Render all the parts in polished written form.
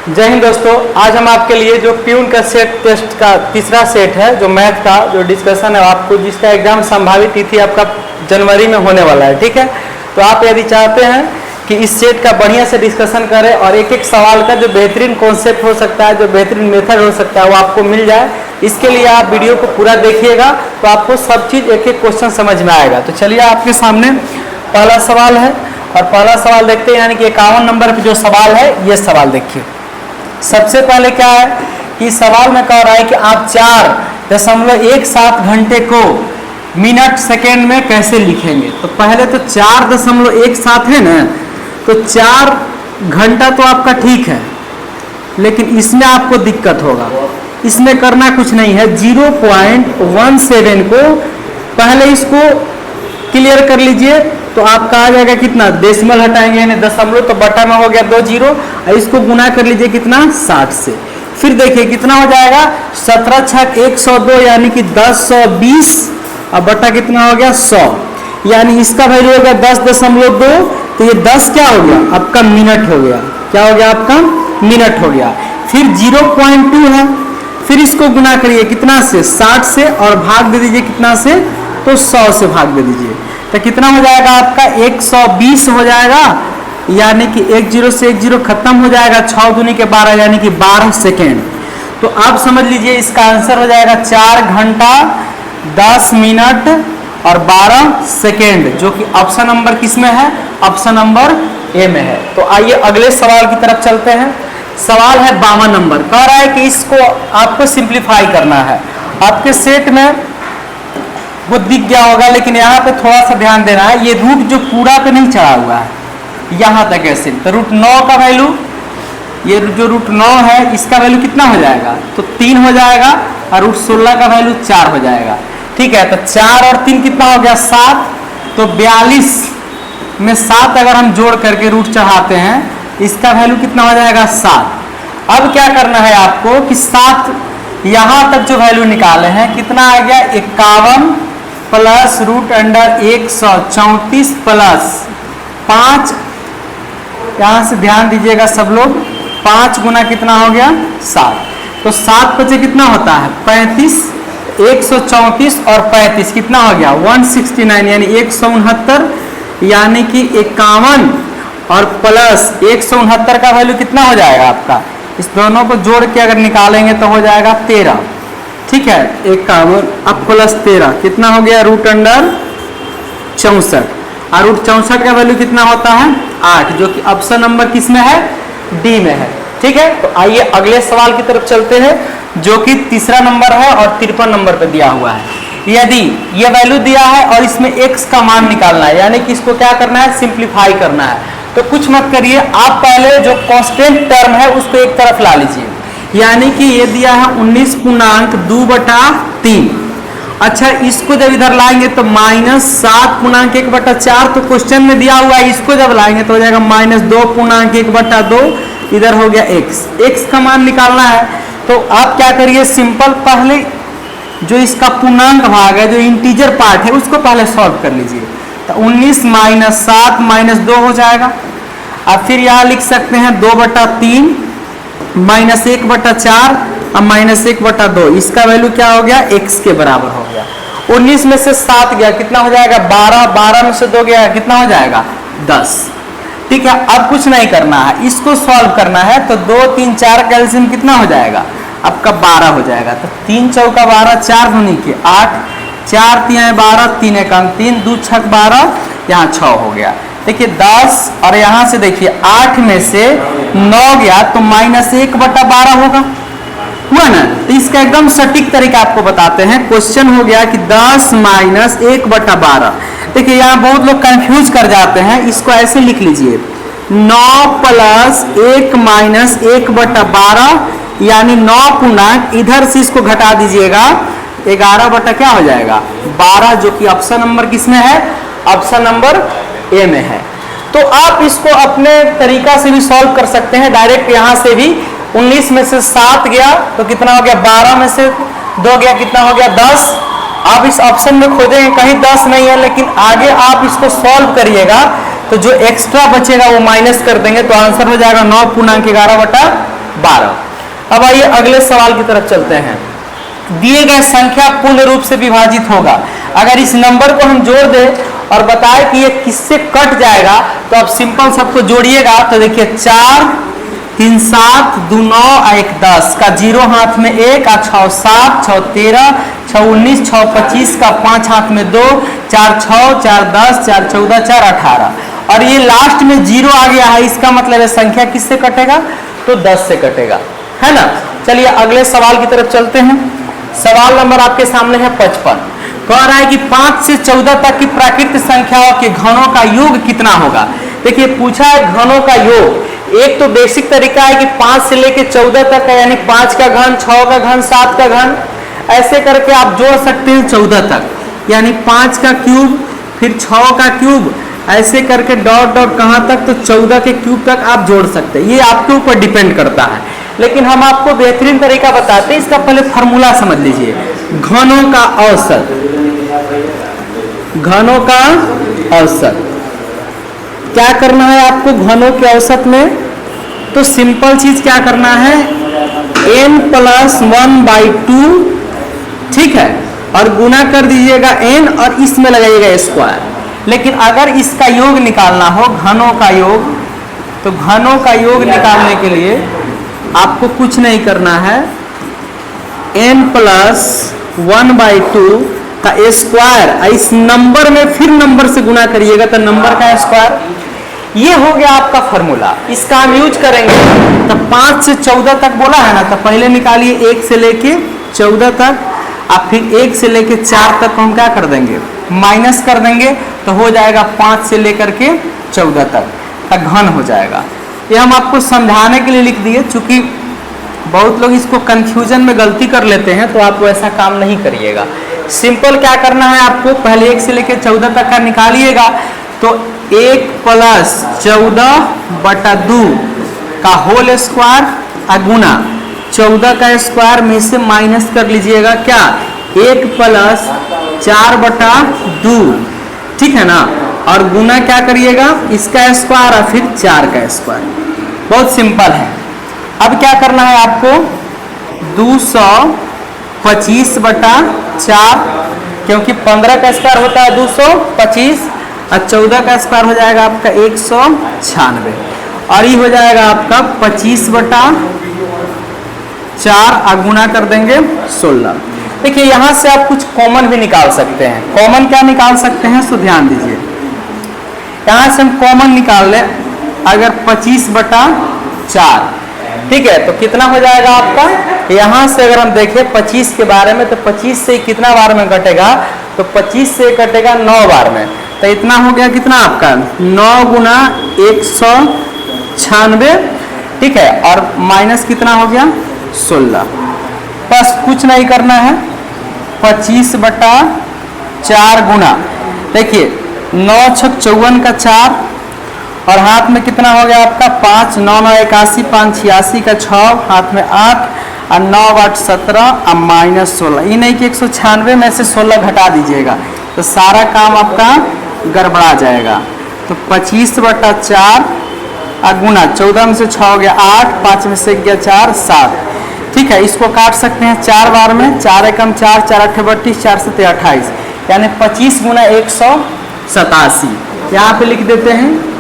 जय हिंद दोस्तों, आज हम आपके लिए जो प्यून का सेट टेस्ट का तीसरा सेट है, जो मैथ का जो डिस्कशन है, आपको जिसका एग्जाम संभावित तिथि आपका जनवरी में होने वाला है। ठीक है, तो आप यदि चाहते हैं कि इस सेट का बढ़िया से डिस्कशन करें और एक एक सवाल का जो बेहतरीन कॉन्सेप्ट हो सकता है, जो बेहतरीन मेथड हो सकता है, वो आपको मिल जाए, इसके लिए आप वीडियो को पूरा देखिएगा तो आपको सब चीज़ एक एक क्वेश्चन समझ में आएगा। तो चलिए, आपके सामने पहला सवाल है और पहला सवाल देखते हैं, यानी कि 51 नंबर पर जो सवाल है, ये सवाल देखिए। सबसे पहले क्या है कि सवाल में कह रहा है कि आप 4.17 घंटे को मिनट सेकेंड में कैसे लिखेंगे। तो पहले तो 4.17 है ना, तो 4 घंटा तो आपका ठीक है, लेकिन इसमें आपको दिक्कत होगा। इसमें करना कुछ नहीं है, 0.17 को पहले इसको क्लियर कर लीजिए, तो आपका आ जाएगा कितना, डेसिमल हटाएंगे यानी दशमलव, तो बटा में हो गया 2 जीरो, और इसको गुना कर लीजिए कितना, 60 से। फिर देखिए कितना हो जाएगा, 17 छक 102 यानी कि 1020, और बटा कितना हो गया 100, यानी इसका वैल्यू हो गया 10.2, तो ये 10 क्या हो गया आपका, मिनट हो गया। क्या हो गया आपका, मिनट हो गया। फिर 0.2 है, फिर इसको गुना करिए कितना से, 60 से, और भाग दे दीजिए कितना से, तो 100 से भाग दे दीजिए, तो कितना हो जाएगा आपका 120 हो जाएगा, यानी कि 1 जीरो से 1 जीरो खत्म हो जाएगा, 6 दूनी के 12 यानी कि 12 सेकेंड। तो आप समझ लीजिए इसका आंसर हो जाएगा 4 घंटा 10 मिनट और 12 सेकेंड, जो कि ऑप्शन नंबर किस में है, ऑप्शन नंबर ए में है। तो आइए अगले सवाल की तरफ चलते हैं। सवाल है 52 नंबर, कह रहा है कि इसको आपको सिंप्लीफाई करना है। आपके सेट में वो दिख गया होगा, लेकिन यहाँ पे थोड़ा सा ध्यान देना है, ये रूट जो पूरा पे नहीं चढ़ा हुआ है, यहाँ तक ऐसे, तो √9 का वैल्यू, ये जो √9 है इसका वैल्यू कितना हो जाएगा, तो 3 हो जाएगा, और √16 का वैल्यू 4 हो जाएगा। ठीक है, तो 4 और 3 कितना हो गया, 7, तो 42 में 7 अगर हम जोड़ करके रूट चढ़ाते हैं, इसका वैल्यू कितना हो जाएगा, 7। अब क्या करना है आपको कि 7 यहाँ तक जो वैल्यू निकाले हैं, कितना आ गया, 51 प्लस √134 प्लस 5, यहाँ से ध्यान दीजिएगा सब लोग, 5 गुना कितना हो गया, 7, तो 7 बचे कितना होता है, 35, 134 और 35 कितना हो गया, 169, यानी 169, यानी कि 51 और प्लस 169 का वैल्यू कितना हो जाएगा आपका, इस दोनों को जोड़ के अगर निकालेंगे तो हो जाएगा 13। ठीक है, 51 अब प्लस 13 कितना हो गया, √64, और √64 का वैल्यू कितना होता है, 8, जो कि ऑप्शन नंबर किस में है, डी में है। ठीक है, तो आइए अगले सवाल की तरफ चलते हैं, जो कि तीसरा नंबर है और 53 नंबर पे दिया हुआ है। यदि ये वैल्यू दिया है और इसमें x का मान निकालना है, यानी कि इसको क्या करना है, सिंप्लीफाई करना है, तो कुछ मत करिए, आप पहले जो कांस्टेंट टर्म है उसको एक तरफ ला लीजिए, यानी कि ये दिया है 19.2/3। अच्छा, इसको जब इधर लाएंगे तो -7.1/4, तो क्वेश्चन में दिया हुआ है, इसको जब लाएंगे तो हो जाएगा -2.1/2, इधर हो गया x का मान निकालना है। तो आप क्या करिए, सिंपल पहले जो इसका पूर्णांक भाग है, जो इंटीजर पार्ट है, उसको पहले सॉल्व कर लीजिए, तो 19 - 7 - 2 हो जाएगा। अब फिर यहाँ लिख सकते हैं 2/3 -1/4 और -1/2, इसका वैल्यू क्या हो गया, x के बराबर हो गया। 19 में से 7 गया, कितना हो जाएगा, 12, 12 में से 2 गया, कितना हो जाएगा, 10। ठीक है, अब कुछ नहीं करना है, इसको सॉल्व करना है, तो 2, 3, 4 कैल्सियम कितना हो जाएगा आपका, 12 हो जाएगा। तो 3 चौका 12, 4 दूनी के 8, 4 3 12, 3 1 3, 2 6 12, यहाँ 6 हो गया। देखिए 10, और यहाँ से देखिए 8 में से 9 गया, तो -1/12 होगा, हुआ ना। तो इसका एकदम सटीक तरीका आपको बताते हैं। क्वेश्चन हो गया कि 10 - 1/12। देखिए यहाँ बहुत लोग कंफ्यूज कर जाते हैं, इसको ऐसे लिख लीजिए, 9 + 1 - 1/12, यानी 9 पूर्णांक, इधर से इसको घटा दीजिएगा, 11 बटा क्या हो जाएगा, 12, जो कि ऑप्शन नंबर किसमें है, ऑप्शन नंबर ए में है। तो आप इसको अपने तरीका से भी सॉल्व कर सकते हैं, डायरेक्ट यहाँ से भी 19 में से 7 गया तो कितना हो गया, 12 में से 2 गया, कितना हो गया, 10। आप इस ऑप्शन में खोजेंगे कहीं 10 नहीं है, लेकिन आगे आप इसको सॉल्व करिएगा तो जो एक्स्ट्रा बचेगा वो माइनस कर देंगे, तो आंसर हो जाएगा 9.11/12। 12। अब आइए अगले सवाल की तरफ चलते हैं। दिए गए संख्या पूर्ण रूप से विभाजित होगा। अगर इस नंबर को हम जोड़ दें और बताए कि ये किससे कट जाएगा, तो आप सिंपल सबको जोड़िएगा। तो देखिए 4 3 7 2 9 1 10 का 0 हाथ में 1 और 6 7 6 13 6 19 6 25 का 5 हाथ में 2 4 6 4 10 4 14 4 18 और ये लास्ट में 0 आ गया है। इसका मतलब है संख्या किससे कटेगा? तो 10 से कटेगा, है ना। चलिए अगले सवाल की तरफ चलते हैं। सवाल नंबर आपके सामने है 55। कह रहा है कि 5 से 14 तक की प्राकृतिक संख्याओं के घनों का योग कितना होगा। देखिए पूछा है घनों का योग। एक तो बेसिक तरीका है कि 5 से लेके 14 तक का, यानी 5 का घन, 6 का घन, 7 का घन, ऐसे करके आप जोड़ सकते हैं 14 तक, यानी 5 का क्यूब फिर 6 का क्यूब, ऐसे करके डॉट डॉट कहाँ तक, तो 14 के क्यूब तक आप जोड़ सकते हैं। ये आपके ऊपर डिपेंड करता है, लेकिन हम आपको बेहतरीन तरीका बताते हैं। इसका पहले फॉर्मूला समझ लीजिए। घनों का औसत, घनों का औसत क्या करना है आपको घनों के औसत में? तो सिंपल चीज क्या करना है, n + 1/2, ठीक है, और गुना कर दीजिएगा n और इसमें लगाइएगा स्क्वायर। लेकिन अगर इसका योग निकालना हो, घनों का योग, तो घनों का योग निकालने के लिए आपको कुछ नहीं करना है, n + 1/2 का स्क्वायर, इस नंबर में फिर नंबर से गुना करिएगा तो नंबर का स्क्वायर। ये हो गया आपका फॉर्मूला। इसका हम यूज करेंगे। तो 5 से 14 तक बोला है ना, तो पहले निकालिए 1 से लेके 14 तक, अब फिर 1 से लेके 4 तक हम क्या कर देंगे, माइनस कर देंगे, तो हो जाएगा 5 से लेकर के 14 तक का घन हो जाएगा। ये हम आपको समझाने के लिए लिख दिए, चूंकि बहुत लोग इसको कंफ्यूजन में गलती कर लेते हैं, तो आप ऐसा काम नहीं करिएगा। सिंपल क्या करना है आपको, पहले 1 से लेकर 14 तक का निकालिएगा, तो 1 + 14/2 का होल स्क्वायर अगुना 14 का स्क्वायर में से माइनस कर लीजिएगा क्या, 1 + 4/2, ठीक है ना, और गुना क्या करिएगा, इसका स्क्वायर और फिर 4 का स्क्वायर। बहुत सिंपल है। अब क्या करना है आपको, 225/4, क्योंकि 15 का स्क्वायर होता है 225 और 14 का स्क्वायर हो जाएगा आपका 196, और ये हो जाएगा आपका 25/4 और गुना कर देंगे 16। देखिए यहाँ से आप कुछ कॉमन भी निकाल सकते हैं। कॉमन क्या निकाल सकते हैं, सो ध्यान दीजिए। यहाँ से हम कॉमन निकाल लें, अगर 25/4, ठीक है, तो कितना हो जाएगा आपका, यहाँ से अगर हम देखें 25 के बारे में, तो 25 से कितना बार में कटेगा, तो 25 से कटेगा 9 बार में, तो इतना हो गया कितना आपका 9 × 196, ठीक है, और माइनस कितना हो गया 16। बस कुछ नहीं करना है, 25/4 गुना, देखिए 9 × 6 = 54 का 4, और हाथ में कितना हो गया आपका 5, 9 × 9 = 81, 5 × 86 का 6, हाथ में 8 और 9 × 8 = 17 और -16। ये नहीं कि 196 में से 16 घटा दीजिएगा, तो सारा काम आपका गड़बड़ा जाएगा। तो 25/4 गुना 14 में से 6 हो गया 8, 5 में से गया 4, 7, ठीक है। इसको काट सकते हैं 4 बार में, 4 एकम 4, 4 8 32, 4 7 28, यानी 25 × 187। यहाँ पे लिख देते हैं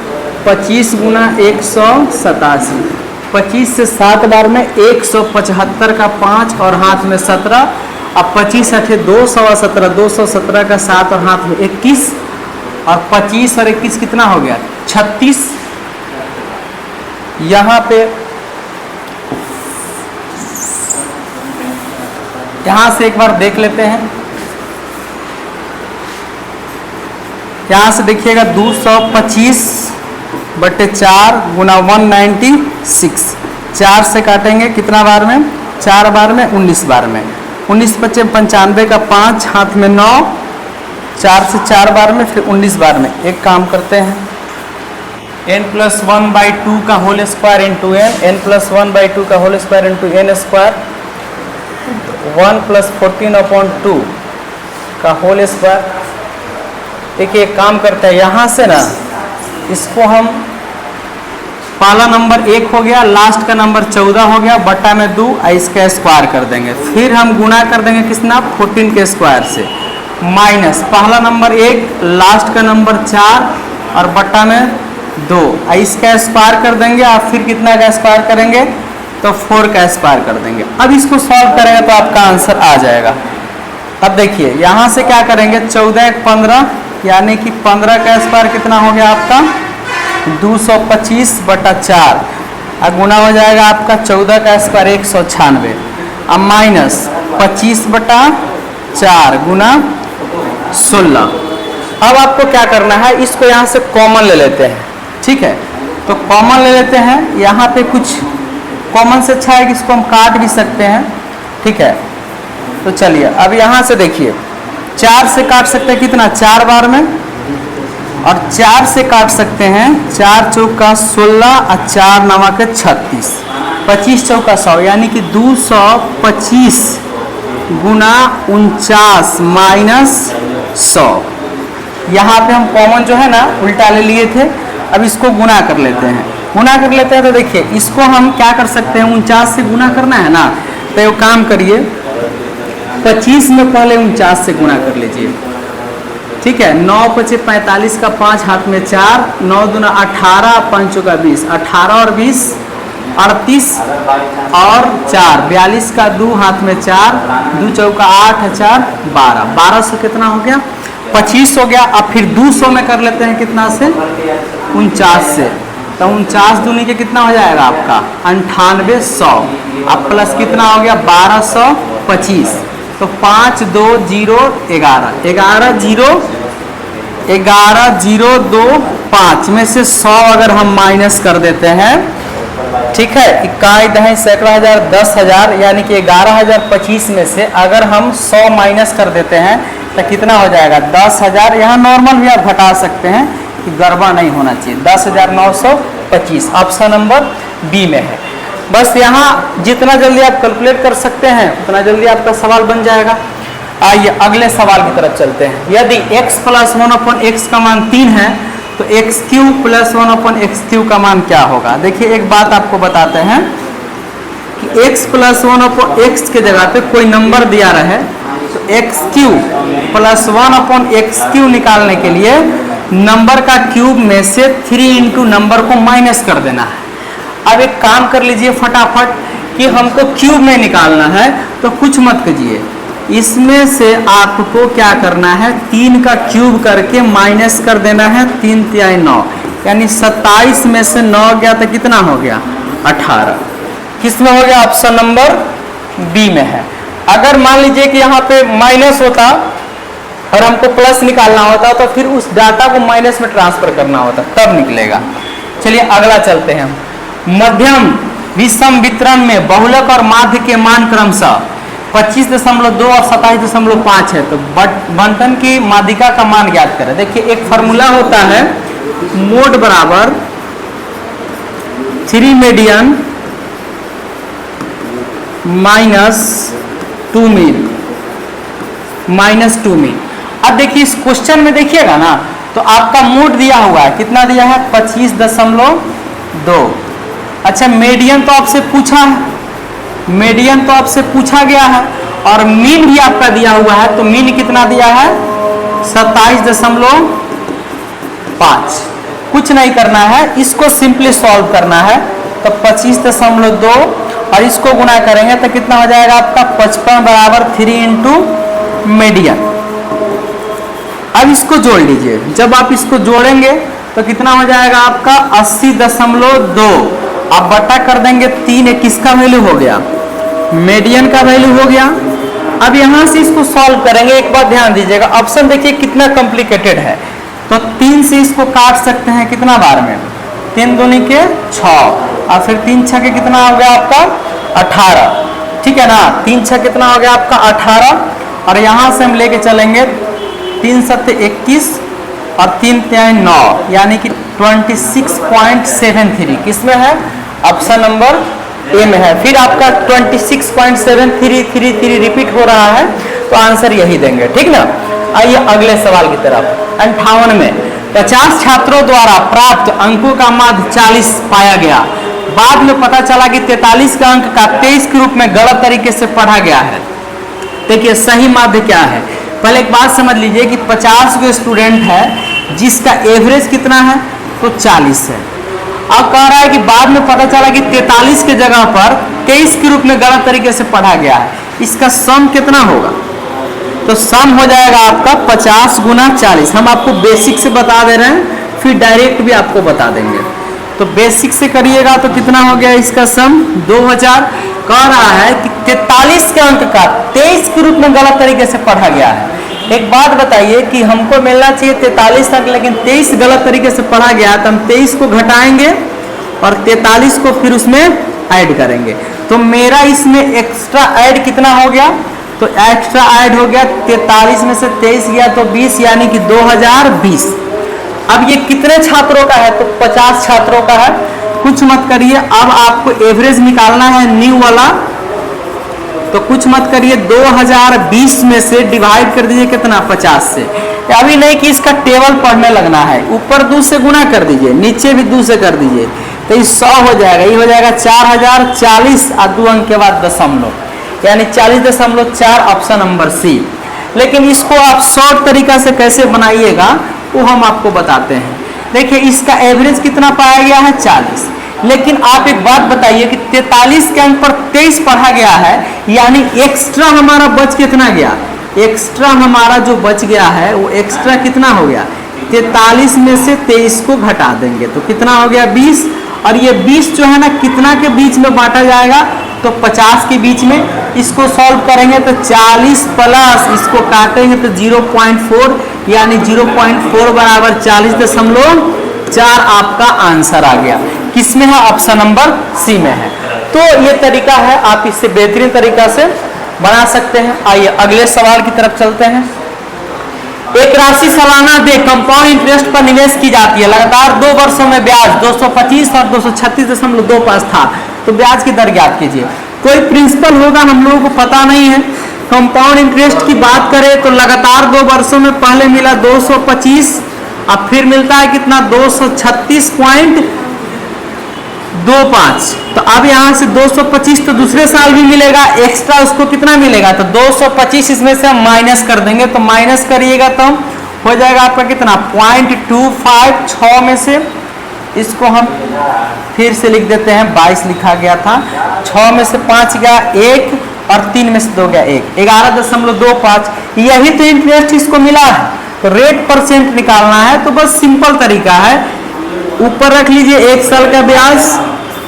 25 × 187। 25 से 7 बार में 175 का 5 और हाथ में 17, अब 25 8 217, 217 का 7 और हाथ में 21, और 25 और 21 कितना हो गया 36। यहाँ पे यहाँ से एक बार देख लेते हैं, यहाँ से देखिएगा 225/4 गुना 196, 4 से काटेंगे कितना बार में, 4 बार में 19 बार में, 19 × 5 = 95 का 5, हाथ में 9, 4 से 4 बार में, फिर 19 बार में। एक काम करते हैं, n + 1/2 का whole square into n, n + 1/2 का whole square into n square, 1 + 14/2 का होल स्क्वायर। देखिए एक काम करते हैं, यहाँ से ना इसको हम पहला नंबर 1 हो गया, लास्ट का नंबर 14 हो गया, बट्टा में 2 इसका स्क्वायर कर देंगे। फिर हम गुना कर देंगे किसना 14 के स्क्वायर से, माइनस पहला नंबर 1, लास्ट का नंबर 4 और बट्टा में 2 इसका स्क्वायर कर देंगे। और फिर कितना का स्क्वायर करेंगे तो 4 का स्क्वायर कर देंगे। अब इसको सॉल्व करेंगे तो आपका आंसर आ जाएगा। अब देखिए यहाँ से क्या करेंगे, 14 1 15 यानी कि 15 का स्क्वायर कितना हो गया आपका 225 बटा 4 और गुना हो जाएगा आपका 14 का स्क्वायर 196। अब माइनस 25 बटा 4 गुना 16। अब आपको क्या करना है, इसको यहाँ से कॉमन ले लेते हैं, ठीक है। तो कॉमन ले लेते हैं, यहाँ पे कुछ कॉमन से अच्छा है कि इसको हम काट भी सकते हैं, ठीक है। तो चलिए अब यहाँ से देखिए 4 से काट सकते हैं कितना 4 बार में, और 4 से काट सकते हैं 4 चौका 16 और 4 नवा के 36, 25 चौका 100 यानी कि 225 गुना 49 माइनस 100। यहाँ पे हम कॉमन जो है ना उल्टा ले लिए थे। अब इसको गुना कर लेते हैं, गुना कर लेते हैं तो देखिए इसको हम क्या कर सकते हैं, 49 से गुना करना है ना, तो ये काम करिए 25 में पहले 49 से गुना कर लीजिए, ठीक है। 9 × 45 का 5 हाथ में 4, 9 दूना 18, 5 का 20, 18 और 20 38 और 4 42 का 2 हाथ में 4, 2 चौका 8 4 12, 12 से कितना हो गया 25 हो गया। अब फिर 200 में कर लेते हैं कितना से 49 से, तो 49 दूनी के कितना हो जाएगा आपका 9800। अब प्लस कितना हो गया 1225, तो 5 2 0 11 11 0 11 0 2 5 में से 100 अगर हम माइनस कर देते हैं, ठीक है, इकाई दहाई सैकड़ा हजार 10,000 यानी कि 11,025 में से अगर हम 100 माइनस कर देते हैं तो कितना हो जाएगा 10,000। यहाँ नॉर्मल भी आप घटा सकते हैं कि गड़बड़ नहीं होना चाहिए, 10,925 ऑप्शन नंबर बी में है। बस यहाँ जितना जल्दी आप कैलकुलेट कर सकते हैं उतना जल्दी आपका सवाल बन जाएगा। आइए अगले सवाल की तरफ चलते हैं। यदि x + 1/x का मान 3 है तो x³ + 1/x³ का मान क्या होगा। देखिए एक बात आपको बताते हैं कि x + 1/x के जगह पे कोई नंबर दिया रहे तो x³ + 1/x³ निकालने के लिए नंबर का क्यूब में से 3 × नंबर को माइनस कर देना है। अब एक काम कर लीजिए फटाफट कि हमको क्यूब में निकालना है, तो कुछ मत कीजिए, इसमें से आपको क्या करना है 3 का क्यूब करके माइनस कर देना है, 3 × 9 यानी 27 में से 9 गया तो कितना हो गया 18। किस में हो गया ऑप्शन नंबर बी में है। अगर मान लीजिए कि यहाँ पे माइनस होता और हमको प्लस निकालना होता तो फिर उस डाटा को माइनस में ट्रांसफर करना होता, तब निकलेगा। चलिए अगला चलते हैं। मध्यम विषम वितरण में बहुलक और माध्य के मान क्रमशः 25.2 और 27.5 है, तो बंटन की माध्यिका का मान ज्ञात करें। देखिए एक फार्मूला होता है मोड बराबर 3 median minus 2 mean minus 2 mean. अब देखिए इस क्वेश्चन में देखिएगा ना तो आपका मोड दिया हुआ है, कितना दिया है 25.2। अच्छा मीडियन तो आपसे पूछा है, मीडियन तो आपसे पूछा गया है और मीन भी आपका दिया हुआ है, तो मीन कितना दिया है 27.5। कुछ नहीं करना है, इसको सिंपली सॉल्व करना है। तो 25.2 और इसको गुना करेंगे तो कितना हो जाएगा आपका 55 बराबर 3 × मीडियन। अब इसको जोड़ लीजिए, जब आप इसको जोड़ेंगे तो कितना हो जाएगा आपका 80.2। आप बटा कर देंगे 3, किसका वैल्यू हो गया मीडियन का वैल्यू हो गया। अब यहां से इसको सॉल्व करेंगे। एक बात ध्यान दीजिएगा, ऑप्शन देखिए कितना कॉम्प्लिकेटेड है। तो 3 से इसको काट सकते हैं कितना बार में 3 दूनी के 6 और फिर 3 6 के कितना हो गया आपका 18, ठीक है ना। 3 6 कितना हो गया आपका 18 और यहां से हम लेके चलेंगे 3 7 21 और 3 3 9 यानी कि 26.73 किसमें है ऑप्शन नंबर ए में है। फिर आपका 26.7333 रिपीट हो रहा है तो आंसर यही देंगे, ठीक ना। आइए अगले सवाल की तरफ। 58 में 50 छात्रों द्वारा प्राप्त अंकों का माध्य 40 पाया गया। बाद में पता चला कि 43 का अंक का 23 के रूप में गलत तरीके से पढ़ा गया है। देखिए सही माध्य क्या है, पहले एक बात समझ लीजिए कि 50 जो स्टूडेंट है जिसका एवरेज कितना है तो 40 है। अब कह रहा है कि बाद में पता चला कि 43 के जगह पर 23 के रूप में गलत तरीके से पढ़ा गया है। इसका सम कितना होगा, तो सम हो जाएगा आपका 50 गुना 40। हम आपको बेसिक से बता दे रहे हैं, फिर डायरेक्ट भी आपको बता देंगे। तो बेसिक से करिएगा तो कितना हो गया इसका सम 2000। कह रहा है कि 43 के अंक का 23 के रूप में गलत तरीके से पढ़ा गया है। एक बात बताइए कि हमको मिलना चाहिए 43 अंक, लेकिन 23 गलत तरीके से पढ़ा गया है, तो हम 23 को घटाएंगे और 43 को फिर उसमें ऐड करेंगे। तो मेरा इसमें एक्स्ट्रा ऐड कितना हो गया, तो एक्स्ट्रा ऐड हो गया 43 में से 23 गया तो 20, यानी कि 2020। अब ये कितने छात्रों का है, तो 50 छात्रों का है। कुछ मत करिए, अब आपको एवरेज निकालना है न्यू वाला, तो कुछ मत करिए, 2020 में से डिवाइड कर दीजिए कितना 50 से। अभी नहीं कि इसका टेबल पढ़ने लगना है, ऊपर 2 से गुना कर दीजिए, नीचे भी 2 से कर दीजिए, तो ये 100 हो जाएगा। ये हो जाएगा 4040 और 2 अंक के बाद दशमलव, यानी 40.4, ऑप्शन नंबर सी। लेकिन इसको आप शॉर्ट तरीका से कैसे बनाइएगा वो हम आपको बताते हैं। देखिए इसका एवरेज कितना पाया गया है 40, लेकिन आप एक बात बताइए कि 43 के अंक पर 23 पढ़ा गया है, यानी एक्स्ट्रा हमारा बच कितना गया, एक्स्ट्रा हमारा जो बच गया है वो एक्स्ट्रा कितना हो गया, 43 में से 23 को घटा देंगे तो कितना हो गया 20। और ये 20 जो है ना कितना के बीच में बांटा जाएगा, तो 50 के बीच में। इसको सॉल्व करेंगे तो 40 प्लस इसको काटेंगे तो 0.4, यानी 0.4 बराबर 40.4 आपका आंसर आ गया। किसमें है, ऑप्शन नंबर सी में है। तो ये तरीका है, आप इससे बेहतरीन तरीका से बना सकते हैं। आइए अगले सवाल की तरफ चलते हैं। एक राशि सालाना दे कंपाउंड इंटरेस्ट पर निवेश की जाती है, लगातार 2 वर्षों में ब्याज 225 और 236.25 था, तो ब्याज की दर ज्ञात कीजिए। कोई प्रिंसिपल होगा हम लोगों को पता नहीं है। कंपाउंड इंटरेस्ट की बात करें तो लगातार 2 वर्षों में पहले मिला 225, अब फिर मिलता है कितना 236.25, तो अब यहाँ से 225 तो दूसरे साल भी मिलेगा, एक्स्ट्रा उसको कितना मिलेगा, तो 225 इसमें से हम माइनस कर देंगे, तो माइनस करिएगा तो हो जाएगा आपका कितना 0.25, 6 में से इसको हम फिर से लिख देते हैं, 22 लिखा गया था, 6 में से 5 गया 1 और 3 में से 2 गया 1, 11.25। यही तो इंटरेस्ट इसको मिला है, तो रेट परसेंट निकालना है, तो बस सिंपल तरीका है, ऊपर रख लीजिए 1 साल का ब्याज,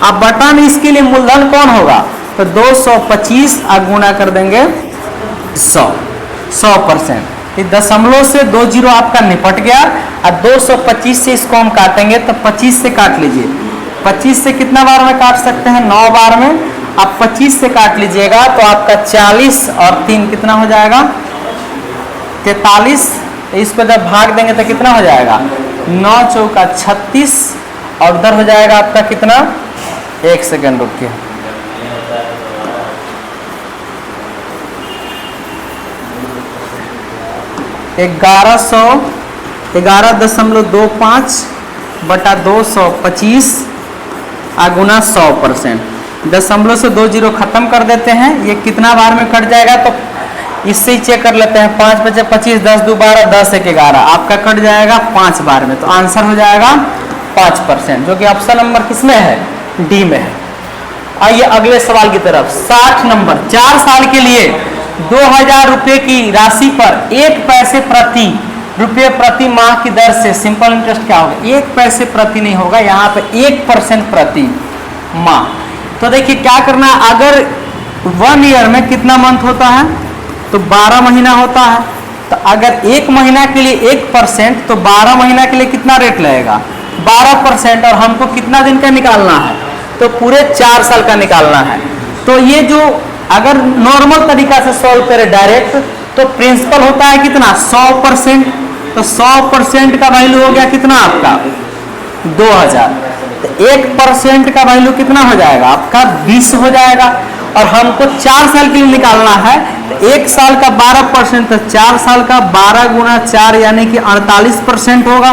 अब बटन इसके लिए मूलधन कौन होगा, तो 225 गुना कर देंगे 100%। दशमलव से 2 जीरो आपका निपट गया, और 225 से इसको हम काटेंगे तो 25 से काट लीजिए, 25 से कितना बार में काट सकते हैं 9 बार में। आप 25 से काट लीजिएगा तो आपका 40 और 3 कितना हो जाएगा 43, इसको जब भाग देंगे तो कितना हो जाएगा 9 चौका 36, और उधर हो जाएगा आपका कितना, 1 सेकेंड रुकिए, 11.25 बटा 225 गुना 100%। दशमलव से 2 जीरो खत्म कर देते हैं, ये कितना बार में कट जाएगा, तो इससे ही चेक कर लेते हैं, 5 बचे 25, 10 2 12, 10 1 11, आपका कट जाएगा 5 बार में, तो आंसर हो जाएगा 5%, जो कि ऑप्शन नंबर किसमें है, डी में है। आइए अगले सवाल की तरफ। 60 नंबर, 4 साल के लिए 2000 रुपये की राशि पर 1 पैसे प्रति माह की दर से सिंपल इंटरेस्ट क्या होगा, 1 पैसे प्रति नहीं होगा, यहाँ पे 1% प्रति माह। तो देखिए क्या करना है, अगर 1 ईयर में कितना मंथ होता है, तो 12 महीना होता है, तो अगर 1 महीना के लिए 1%, तो 12 महीना के लिए कितना रेट लगेगा 12%, और हमको कितना दिन का निकालना है, तो पूरे 4 साल का निकालना है। तो ये जो अगर नॉर्मल तरीका से सॉल्व करें डायरेक्ट, तो प्रिंसिपल होता है कितना 100%, तो 100% का वैल्यू हो गया कितना आपका 2000, तो 1% का वैल्यू कितना हो जाएगा आपका 20 हो जाएगा, और हमको 4 साल के लिए निकालना है, तो 1 साल का 12%, तो 4 साल का 12 गुना 4 यानी कि 48% होगा।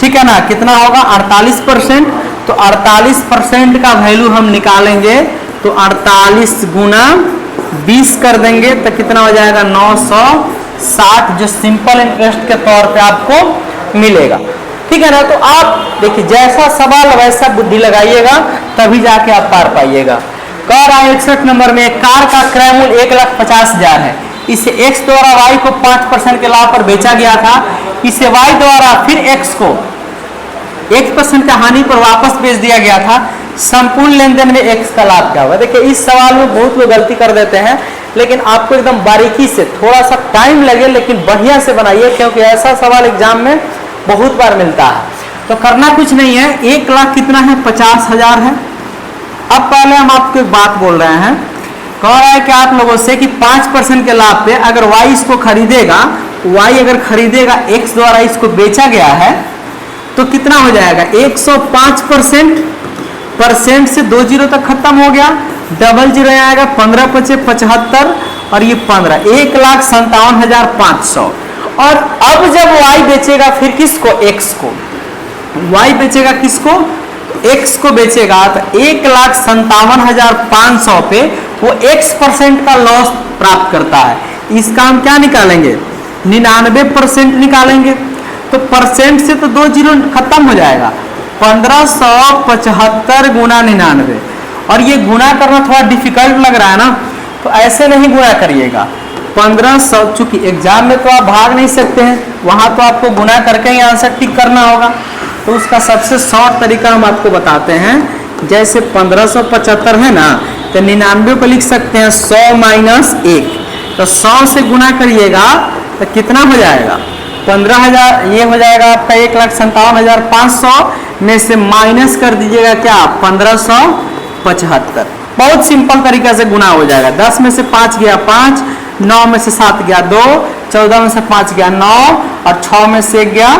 ठीक है ना, कितना होगा 48%। तो 48% का वैल्यू हम निकालेंगे तो 48 गुना 20 कर देंगे तो कितना हो जाएगा 960, जो सिंपल इंटरेस्ट के तौर पे आपको मिलेगा। ठीक है ना, तो आप देखिए जैसा सवाल वैसा बुद्धि लगाइएगा तभी जाके आप पार पाइएगा। कह रहा है 61 नंबर में, कार का क्रय मूल्य 1,50,000 है, इसे x द्वारा y को 5% के लाभ पर बेचा गया था, इसे y द्वारा फिर x को 1% का हानि पर वापस बेच दिया गया था, संपूर्ण लेनदेन में x का लाभ क्या होगा। देखिए इस सवाल में बहुत लोग गलती कर देते हैं, लेकिन आपको एकदम बारीकी से, थोड़ा सा टाइम लगे लेकिन बढ़िया से बनाइए, क्योंकि ऐसा सवाल एग्जाम में बहुत बार मिलता है। तो करना कुछ नहीं है, 1 लाख कितना है 50,000 है। अब पहले हम आपको एक बात बोल रहे हैं, कह रहा है कि आप लोगों से कि 5% के लाभ पे अगर y इसको खरीदेगा, y अगर खरीदेगा x द्वारा इसको बेचा गया है तो कितना हो जाएगा 105%, से 2 जीरो तक खत्म हो गया, डबल जीरो आएगा, 15 पचे 75 और ये 15, 1,57,500। और अब जब y बेचेगा फिर किसको, x को, y बेचेगा किसको, x को बेचेगा, तो 1,57,500 पे वो x% का लॉस प्राप्त करता है। इसका हम क्या निकालेंगे 99% निकालेंगे, तो परसेंट से तो 2 जीरो खत्म हो जाएगा, 1575 गुना 99। और ये गुना करना थोड़ा डिफिकल्ट लग रहा है ना, तो ऐसे नहीं गुना करिएगा, 1500, चूंकि एग्जाम में तो आप भाग नहीं सकते हैं, वहां तो आपको गुना करके ही आंसर टिक करना होगा। तो उसका सबसे शॉर्ट तरीका हम आपको बताते हैं, जैसे 1575 है ना, तो 99 को लिख सकते हैं 100 माइनस 1, तो 100 से गुना करिएगा तो कितना हो जाएगा 15,000, ये हो जाएगा आपका 1,57,500 में से माइनस कर दीजिएगा क्या 1575। बहुत सिंपल तरीके से गुना हो जाएगा। 10 में से 5 गया 5, 9 में से 7 गया 2, 14 में से 5 गया 9 और 6 में से गया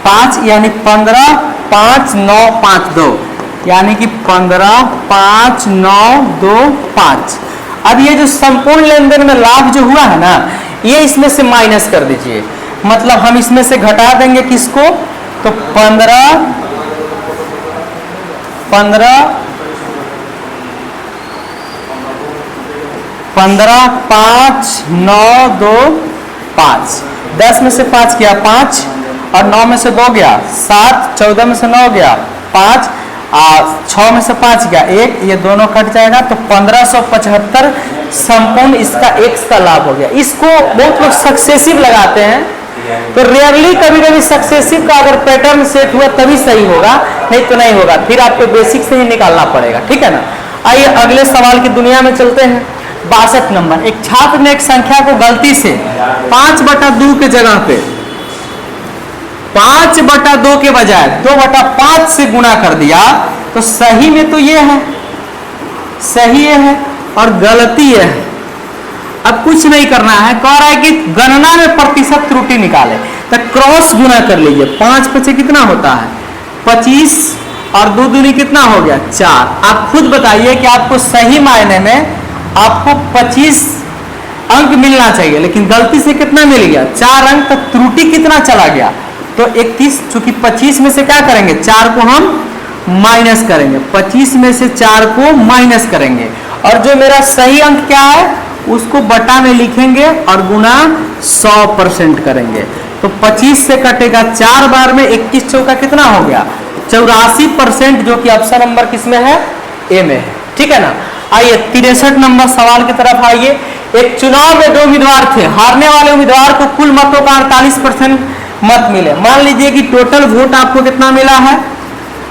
5, यानी 15, 5, 9, 5, 2, यानी कि 15, 5, 9, 2, 5। अब ये जो संपूर्ण लेनदेन में लाभ जो हुआ है ना, ये इसमें से माइनस कर दीजिए, मतलब हम इसमें से घटा देंगे किसको, तो 15, 5, 9, 2, 5, 10 में से 5 गया 5 और 9 में से 2 गया 7, 14 में से 9 गया 5 और 6 में से 5 गया 1, ये दोनों कट जाएगा, तो 1575 संपूर्ण इसका x का लाभ हो गया। इसको बहुत लोग सक्सेसिव लगाते हैं, तो रेयरली कभी कभी सक्सेसिव का अगर पैटर्न सेट हुआ तभी सही होगा, नहीं तो नहीं होगा, फिर आपको बेसिक से ही निकालना पड़ेगा। ठीक है ना, आइए अगले सवाल की दुनिया में चलते हैं। 62 नंबर, एक छात्र ने एक संख्या को गलती से 5/2 के जगह पे 5/2 के बजाय 2/5 से गुना कर दिया, तो सही में तो ये है, सही है और गलती है। अब कुछ नहीं करना है, कह रहा है कि गणना में प्रतिशत त्रुटि निकाले, तो क्रॉस गुना कर लीजिए। 5 पचे कितना होता है 25 और 2 दूनी कितना हो गया 4। आप खुद बताइए कि आपको सही मायने में आपको 25 अंक मिलना चाहिए, लेकिन गलती से कितना मिल गया 4 अंक, तो त्रुटि कितना चला गया, तो 31। चूंकि 25 में से क्या करेंगे 4 को हम माइनस करेंगे, 25 में से 4 को माइनस करेंगे, और जो मेरा सही अंक क्या है उसको बटा में लिखेंगे और गुना 100% करेंगे। तो 25 से कटेगा 4 बार में, 21 चौका कितना हो गया 84%, जो कि ऑप्शन नंबर किसमें है ए में है। ठीक है ना, आइए 63 नंबर सवाल की तरफ आइए। एक चुनाव में 2 उम्मीदवार थे, हारने वाले उम्मीदवार को कुल मतों का 48% मत मिले। मान लीजिए कि टोटल वोट आपको कितना मिला है,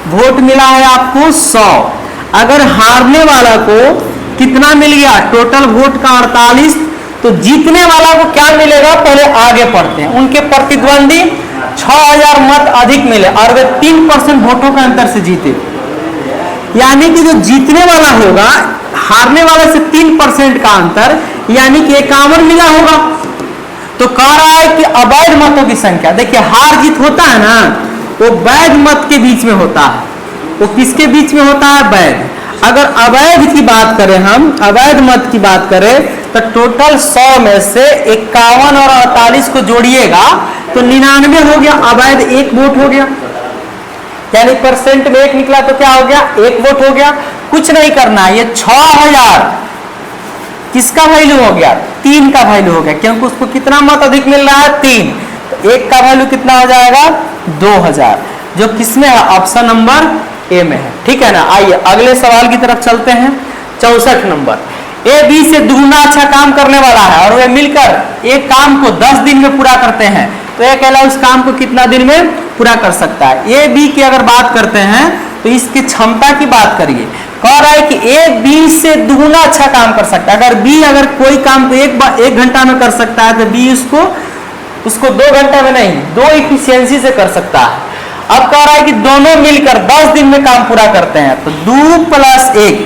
वोट मिला है आपको 100। अगर हारने वाला को कितना मिल गया टोटल वोट का 48, तो जीतने वाला को क्या मिलेगा, पहले आगे पढ़ते हैं। उनके प्रतिद्वंदी 6000 मत अधिक मिले और वे 3% वोटों के अंतर से जीते, यानी कि जो जीतने वाला होगा हारने वाले से 3% का अंतर, यानी कि 51 मिला होगा। तो कह रहा है कि अवैध मतों की संख्या, देखिए हार जीत होता है ना, वो वैध मत के बीच में होता है। वो किसके बीच में होता है, वैध। अगर अवैध की बात करें, हम अवैध मत की बात करें, तो टोटल 100 में से 51 और 48 को जोड़िएगा तो 99 हो गया, अवैध 1 वोट हो गया, यानी परसेंट में 1 निकला तो क्या हो गया, 1 वोट हो गया। कुछ नहीं करना, ये 6000 किसका वैल्यू हो गया, 3 का वैल्यू हो गया, क्योंकि उसको कितना मत अधिक मिल रहा है, 3, तो 1 का वैल्यू कितना हो जाएगा, 2000, जो किसमें है, ऑप्शन नंबर ए में है। ठीक है ना। आइए अगले सवाल की तरफ चलते हैं। 64 नंबर, ए बी से दुगना अच्छा काम करने वाला है और वे मिलकर एक काम को 10 दिन में पूरा करते हैं, तो ये कहला उस काम को कितना दिन में पूरा कर सकता है। ए बी की अगर बात करते हैं तो इसकी क्षमता की बात करिए, कह रहा है कि ए बी से दुगना अच्छा काम कर सकता है। अगर बी अगर कोई काम को 1 घंटा में कर सकता है तो बी उसको 2 घंटे में नहीं, 2 इफिशियंसी से कर सकता है। अब कह रहा है कि दोनों मिलकर 10 दिन में काम पूरा करते हैं, तो 2 + 1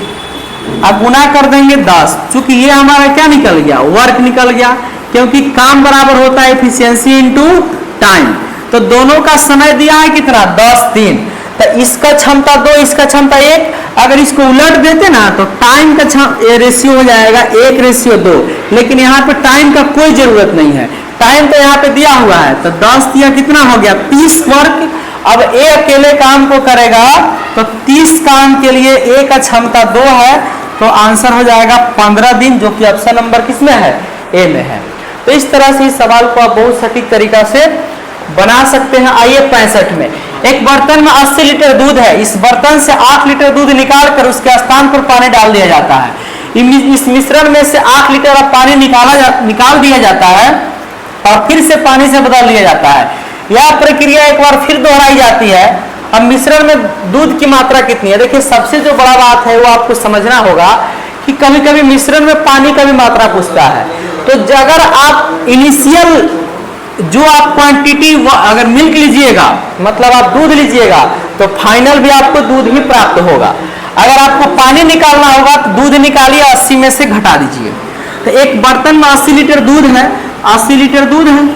अब गुना कर देंगे 10, चूंकि ये हमारा क्या निकल गया, वर्क निकल गया, क्योंकि काम बराबर होता है इफिशियंसी इनटू टाइम। तो दोनों का समय दिया है कितना, 10 दिन, तो इसका क्षमता 2, इसका क्षमता 1। अगर इसको उलट देते ना तो टाइम का रेशियो हो जाएगा 1:2, लेकिन यहाँ पे टाइम का कोई जरूरत नहीं है, टाइम तो यहाँ पे दिया हुआ है, तो 10 दिया कितना हो गया, 30 वर्क। अब ए अकेले काम को करेगा तो 30 काम के लिए ए का क्षमता 2 है, तो आंसर हो जाएगा 15 दिन, जो कि ऑप्शन नंबर किसमें है, ए में है। तो इस तरह से इस सवाल को आप बहुत सटीक तरीका से बना सकते हैं। आइए 65 में, एक बर्तन में 80 लीटर दूध है, इस बर्तन से 8 लीटर दूध निकाल कर उसके स्थान पर पानी डाल दिया जाता है। इस मिश्रण में से 8 लीटर पानी निकाल दिया जाता है और फिर से पानी से बदल दिया जाता है। यह प्रक्रिया एक बार फिर दोहराई जाती है। अब मिश्रण में दूध की मात्रा कितनी है, देखिए सबसे जो बड़ा बात है वो आपको समझना होगा कि कभी कभी मिश्रण में पानी का भी मात्रा पूछता है। तो अगर आप इनिशियल जो आप क्वांटिटी अगर मिल्क लीजिएगा, मतलब आप दूध लीजिएगा, तो फाइनल भी आपको दूध ही प्राप्त होगा। अगर आपको पानी निकालना होगा तो दूध निकालिए, 80 में से घटा दीजिए। तो एक बर्तन में 80 लीटर दूध है, 80 लीटर दूध है,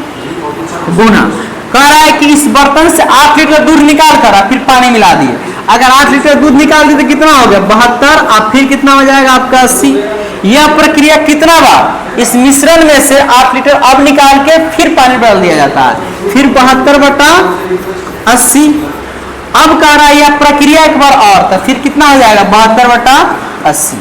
गुना कह रहा है कि इस बर्तन से 8 लीटर दूध निकाल कर फिर पानी मिला दिए। अगर 8 लीटर दूध निकाल दिए तो कितना हो गया, 72, और फिर कितना हो जाएगा आपका 80। यह प्रक्रिया कितना बार इस मिश्रण में से 8 लीटर अब निकाल के फिर पानी डाल दिया जाता है, फिर 72/80। अब कह रहा है यह प्रक्रिया एक बार और, तो फिर कितना हो जाएगा, 72/80।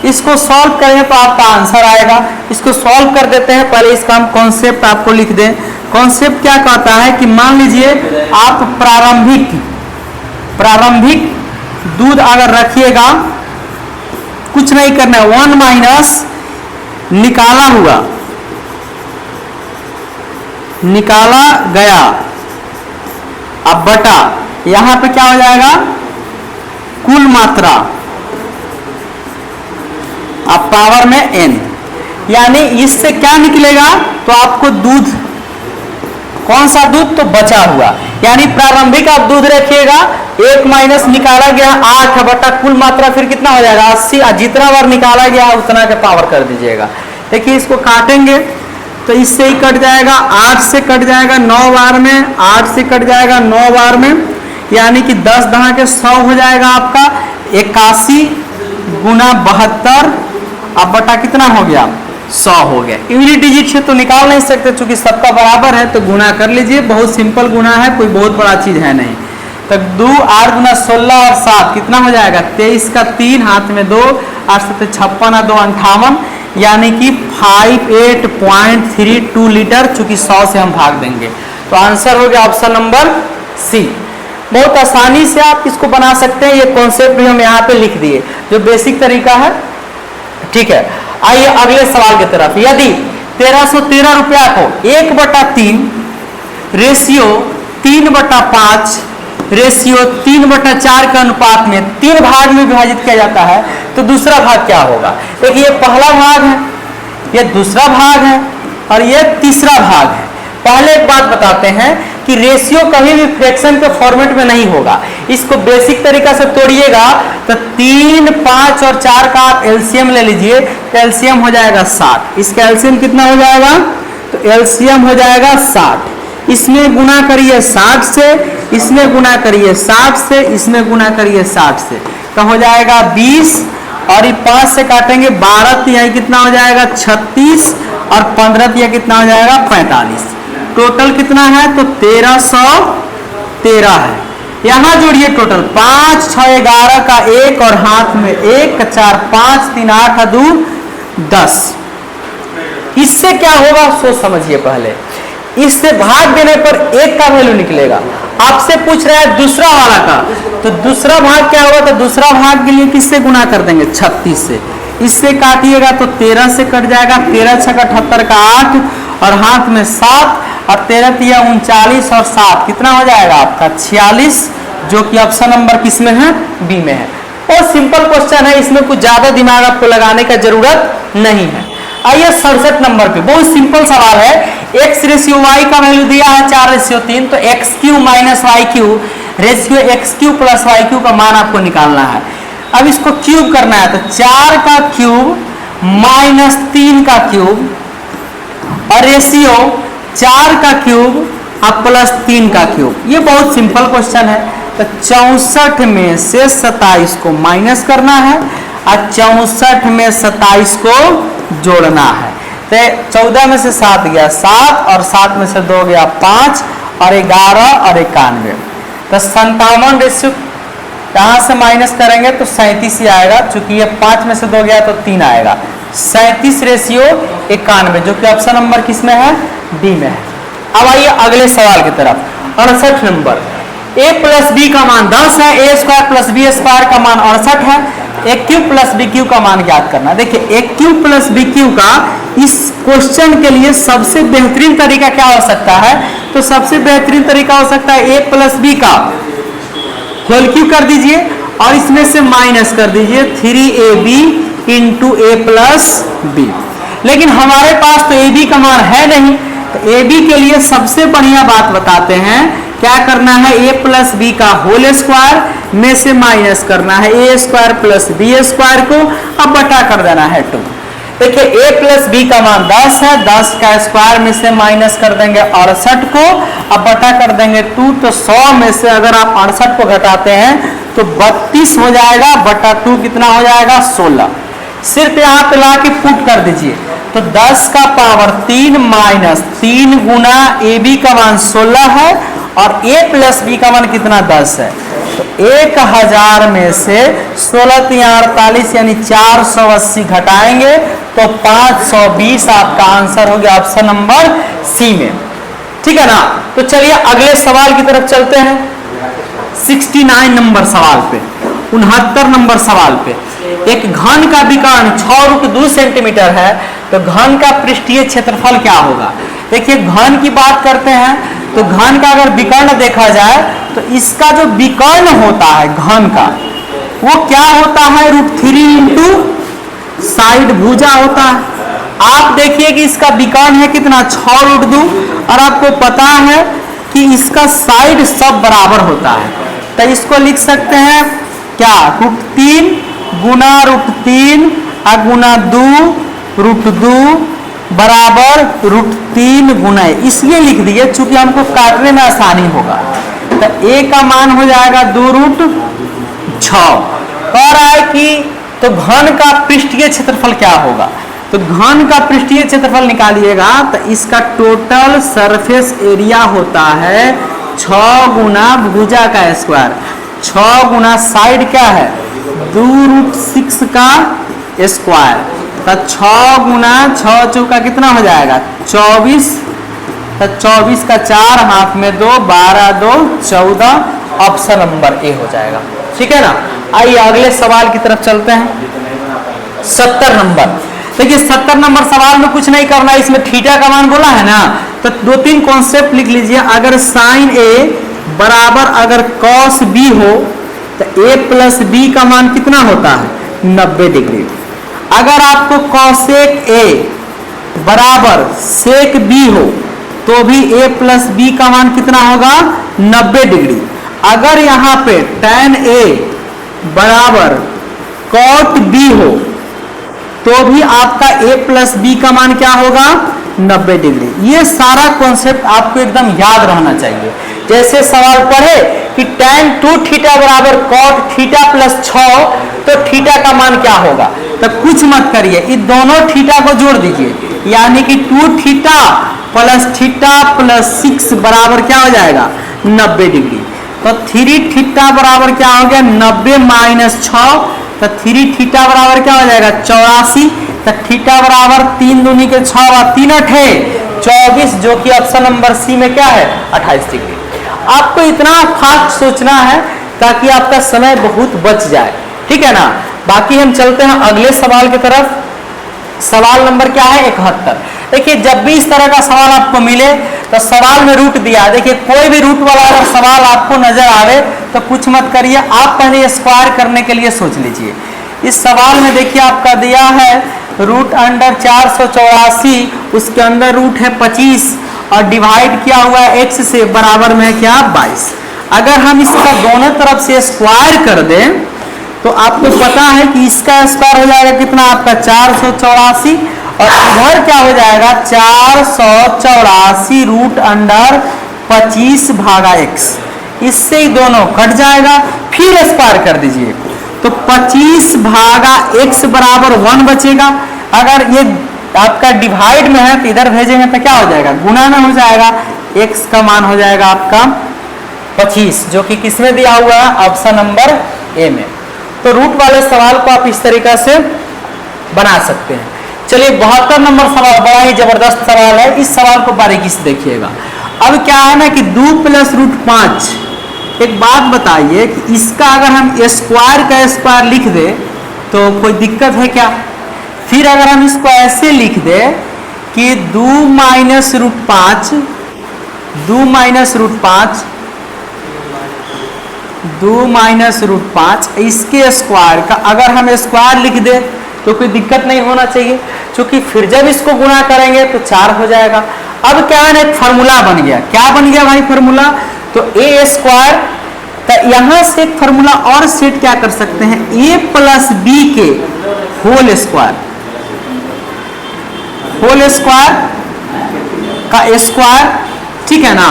इसको सॉल्व करें तो आपका आंसर आएगा। इसको सॉल्व कर देते हैं, पहले इसका हम कॉन्सेप्ट आपको लिख दें। कॉन्सेप्ट क्या कहता है कि मान लीजिए आप प्रारंभिक दूध अगर रखिएगा, कुछ नहीं करना है, 1 माइनस निकाला गया अब बटा यहां पे क्या हो जाएगा, कुल मात्रा अब पावर में n, यानी इससे क्या निकलेगा, तो आपको दूध, कौन सा दूध, तो बचा हुआ, यानी प्रारंभिक आप दूध रखिएगा, 1 माइनस निकाला गया 8 बटा कुल मात्रा फिर कितना हो जाएगा 80, जितना बार निकाला गया उतना का पावर कर दीजिएगा। देखिए इसको काटेंगे तो इससे ही कट जाएगा, 8 से कट जाएगा 9 बार में, 8 से कट जाएगा 9 बार में, यानी कि 10 दहा के 100 हो जाएगा आपका 81 गुना 72, अब बटा कितना हो गया 100 हो गया। यूनिट डिजिट से तो निकाल नहीं सकते, चूंकि सबका बराबर है, तो गुना कर लीजिए, बहुत सिंपल गुना है, कोई बहुत बड़ा चीज है नहीं। तो 2 8 गुना 16 और 7 कितना हो जाएगा, 23 का 3 हाथ में 2, 8 से 56 और 2 58, यानी कि 58.32 लीटर, चूंकि 100 से हम भाग देंगे, तो आंसर हो गया ऑप्शन नंबर सी। बहुत आसानी से आप इसको बना सकते हैं, ये कॉन्सेप्ट भी हम यहाँ पे लिख दिए, जो बेसिक तरीका है। ठीक है, आइए अगले सवाल की तरफ। यदि 1313 रुपया को 1/3 रेशियो 3/5 रेशियो 3/4 के अनुपात में 3 भाग में विभाजित किया जाता है, तो दूसरा भाग क्या होगा। देखिए ये पहला भाग है, ये दूसरा भाग है और ये तीसरा भाग है। पहले एक बात बताते हैं कि रेशियो कभी भी फ्रैक्शन के फॉर्मेट में नहीं होगा। इसको बेसिक तरीका से तोड़िएगा तो 3, 5 और 4 का आप एलसीएम ले लीजिए, तो एलसीएम हो जाएगा 60। इसका एलसीएम कितना हो जाएगा, तो एलसीएम हो जाएगा 60। इसमें गुना करिए 60 से, इसमें गुना करिए 60 से, इसमें गुना करिए 60 से, तो हो जाएगा 20, और ये 5 से काटेंगे 12, यहाँ कितना हो जाएगा 36, और 15 कितना हो जाएगा 45। टोटल कितना है तो 1313 है। यहां जोड़िए टोटल 5 6 11 का 1 और हाथ में 1 4 5 3 8 2 10। इससे क्या होगा सोच समझिए पहले। इससे भाग देने पर 1 का वैल्यू निकलेगा। आपसे पूछ रहा है दूसरा वाला का, तो दूसरा भाग क्या होगा, तो दूसरा भाग के लिए किससे गुना कर देंगे 36 से। इससे काटिएगा तो 13 से कट जाएगा, 13 6 78 का 8 और हाथ में 7 और 13 3 39 और 7 कितना हो जाएगा आपका 46, जो कि ऑप्शन नंबर किस में है बी में है। और सिंपल क्वेश्चन है, इसमें कुछ ज्यादा दिमाग आपको लगाने का जरूरत नहीं है। आइए 67 नंबर पे, बहुत सिंपल सवाल है। x रेशियो y का वैल्यू दिया है 4:3, तो x cube minus y cube ratio x cube plus y cube का मान आपको निकालना है। अब इसको क्यूब करना है, तो 4 का क्यूब माइनस 3 का क्यूब और रेशियो 4 का क्यूब अब प्लस 3 का क्यूब। ये बहुत सिंपल क्वेश्चन है। तो 64 में से 27 को माइनस करना है और 64 में 27 को जोड़ना है। तो 14 में से 7 गया 7 और 7 में से 2 गया 5 और 11 और 91। तो 57 रेशियो यहाँ से माइनस करेंगे तो 37 ही आएगा, चूंकि ये 5 में से 2 गया तो 3 आएगा। 37 रेशियो 91, जो कि ऑप्शन नंबर किस में है डी में है। अब आइए अगले सवाल की तरफ। 68 नंबर, a प्लस बी का मान 10 है, a square plus B square का मान 68 है, A cube plus B cube का मान ज्ञात करना। देखिए A cube plus B cube का इस क्वेश्चन के लिए सबसे बेहतरीन तरीका क्या हो सकता है, तो सबसे बेहतरीन तरीका हो सकता है ए प्लस बी का होल क्यू कर दीजिए और इसमें से माइनस कर दीजिए 3ab इंटू ए प्लस बी। लेकिन हमारे पास तो ए बी का मान है नहीं, तो ए बी के लिए सबसे बढ़िया बात बताते हैं। क्या करना है, a प्लस बी का होल स्क्वायर में से माइनस करना है a square plus B square को, अब बटा कर देना है 2। देखिए a प्लस बी का मान 10 है, 10 का स्क्वायर में से माइनस कर देंगे 68 को, अब बटा कर देंगे 2। तो 100 में से अगर आप 68 को घटाते हैं तो 32 हो जाएगा, बटा 2 कितना हो जाएगा 16। सिर्फ यहाँ पे ला के पुट कर दीजिए, तो 10 का पावर 3 माइनस 3 गुना ए बी का मान 16 है और a प्लस बी का मान कितना 10 है। तो 1000 में से 16 48 यानी 480 घटाएंगे तो 520 आपका आंसर हो गया ऑप्शन नंबर सी में। ठीक है ना। तो चलिए अगले सवाल की तरफ चलते हैं। 69 नंबर सवाल पे, 69 नंबर सवाल पे एक घन का विकर्ण 6√2 सेंटीमीटर है, तो घन का पृष्ठीय क्षेत्रफल क्या होगा। देखिए घन की बात करते हैं तो घन का अगर विकर्ण देखा जाए तो इसका जो विकर्ण होता है घन का वो क्या होता है √3 इंटू साइड भुजा होता है। आप देखिए कि इसका विकर्ण है कितना 6√2 और आपको पता है कि इसका साइड सब बराबर होता है, तो इसको लिख सकते हैं क्या √3 गुना √3 गुना 2√2 बराबर √3 गुना, इसलिए लिख दिए चूंकि हमको काटने में आसानी होगा। तो a का मान हो जाएगा 2√6। कह रहा है कि तो घन का पृष्ठीय क्षेत्रफल क्या होगा, तो घन का पृष्ठीय क्षेत्रफल निकालिएगा तो इसका टोटल सरफेस एरिया होता है 6 गुना भुजा का स्क्वायर, 6 गुना साइड क्या है 2√6 का स्क्वायर, तो 6 गुना 6 चौका कितना हो जाएगा 24, तो 24 का 4 हाथ में 2 12 2 14, ऑप्शन नंबर ए हो जाएगा। ठीक है ना। आइए अगले सवाल की तरफ चलते हैं। 70 नंबर, देखिए 70 नंबर सवाल में कुछ नहीं करना, इसमें थीटा का मान बोला है ना, तो 2-3 कॉन्सेप्ट लिख लीजिए। अगर साइन ए बराबर अगर कॉस बी हो तो a प्लस बी का मान कितना होता है 90 डिग्री। अगर आपको कॉसेक a बराबर सेक b हो तो भी a प्लस बी का मान कितना होगा 90 डिग्री। अगर यहाँ पे tan a बराबर कॉट b हो तो भी आपका a प्लस बी का मान क्या होगा 90 डिग्री। ये सारा कॉन्सेप्ट आपको एकदम याद रहना चाहिए। जैसे सवाल पढ़े कि tan 2 थीटा बराबर cot थीटा प्लस 6, तो थीटा का मान क्या होगा, तो कुछ मत करिए, इन दोनों थीटा को जोड़ दीजिए, यानी कि 2 थीटा प्लस थीटा प्लस 6 बराबर क्या हो जाएगा 90 डिग्री। तो 3 थीटा बराबर क्या हो गया 90 माइनस 6, तो 3 थीटा बराबर क्या हो जाएगा 84। तो थीटा बराबर 3 दूनी के 6 और 3 अठे 24, जो कि ऑप्शन नंबर सी में क्या है 28 डिग्री। आपको इतना फास्ट सोचना है ताकि आपका समय बहुत बच जाए, ठीक है ना। बाकी हम चलते हैं अगले सवाल की तरफ। सवाल नंबर क्या है 71। देखिए जब भी इस तरह का सवाल आपको मिले तो सवाल में रूट दिया, देखिए कोई भी रूट वाला अगर सवाल आपको नजर आवे तो कुछ मत करिए, आप पहले स्क्वायर करने के लिए सोच लीजिए। इस सवाल में देखिए आपका दिया है रूट अंडर 484, उसके अंदर रूट है 25 और डिवाइड किया हुआ है x से, बराबर में क्या 22। अगर हम इसका दोनों तरफ से स्क्वायर कर दें तो आपको पता है कि इसका स्क्वायर हो जाएगा कितना आपका 484 और इधर क्या हो जाएगा 484 रूट अंडर 25 भागा x। इससे ही दोनों कट जाएगा, फिर स्क्वायर कर दीजिए तो 25 भागा x बराबर 1 बचेगा। अगर ये आपका डिवाइड में है तो इधर भेजेंगे तो क्या हो जाएगा गुणा में हो जाएगा, x का मान हो जाएगा आपका 25, जो कि किसमें दिया हुआ है ऑप्शन नंबर ए में। तो रूट वाले सवाल को आप इस तरीका से बना सकते हैं। चलिए 72 नंबर सवाल बड़ा ही जबरदस्त सवाल है, इस सवाल को बारीकी से देखिएगा। अब क्या है ना कि 2 प्लस रूट 5, एक बात बताइए कि इसका अगर हम स्क्वायर का स्क्वायर लिख दे तो कोई दिक्कत है क्या। फिर अगर हम इसको ऐसे लिख दे कि 2 minus root 5, 2 minus root 5, 2 minus root 5, इसके स्क्वायर का अगर हम स्क्वायर लिख दे तो कोई दिक्कत नहीं होना चाहिए, क्योंकि फिर जब इसको गुणा करेंगे तो 4 हो जाएगा। अब क्या है एक फार्मूला बन गया, क्या बन गया भाई फार्मूला, तो ए स्क्वायर। तो यहां से एक फार्मूला और सेट क्या कर सकते हैं, a प्लस बी के होल स्क्वायर, होल स्क्वायर का स्क्वायर, ठीक है ना।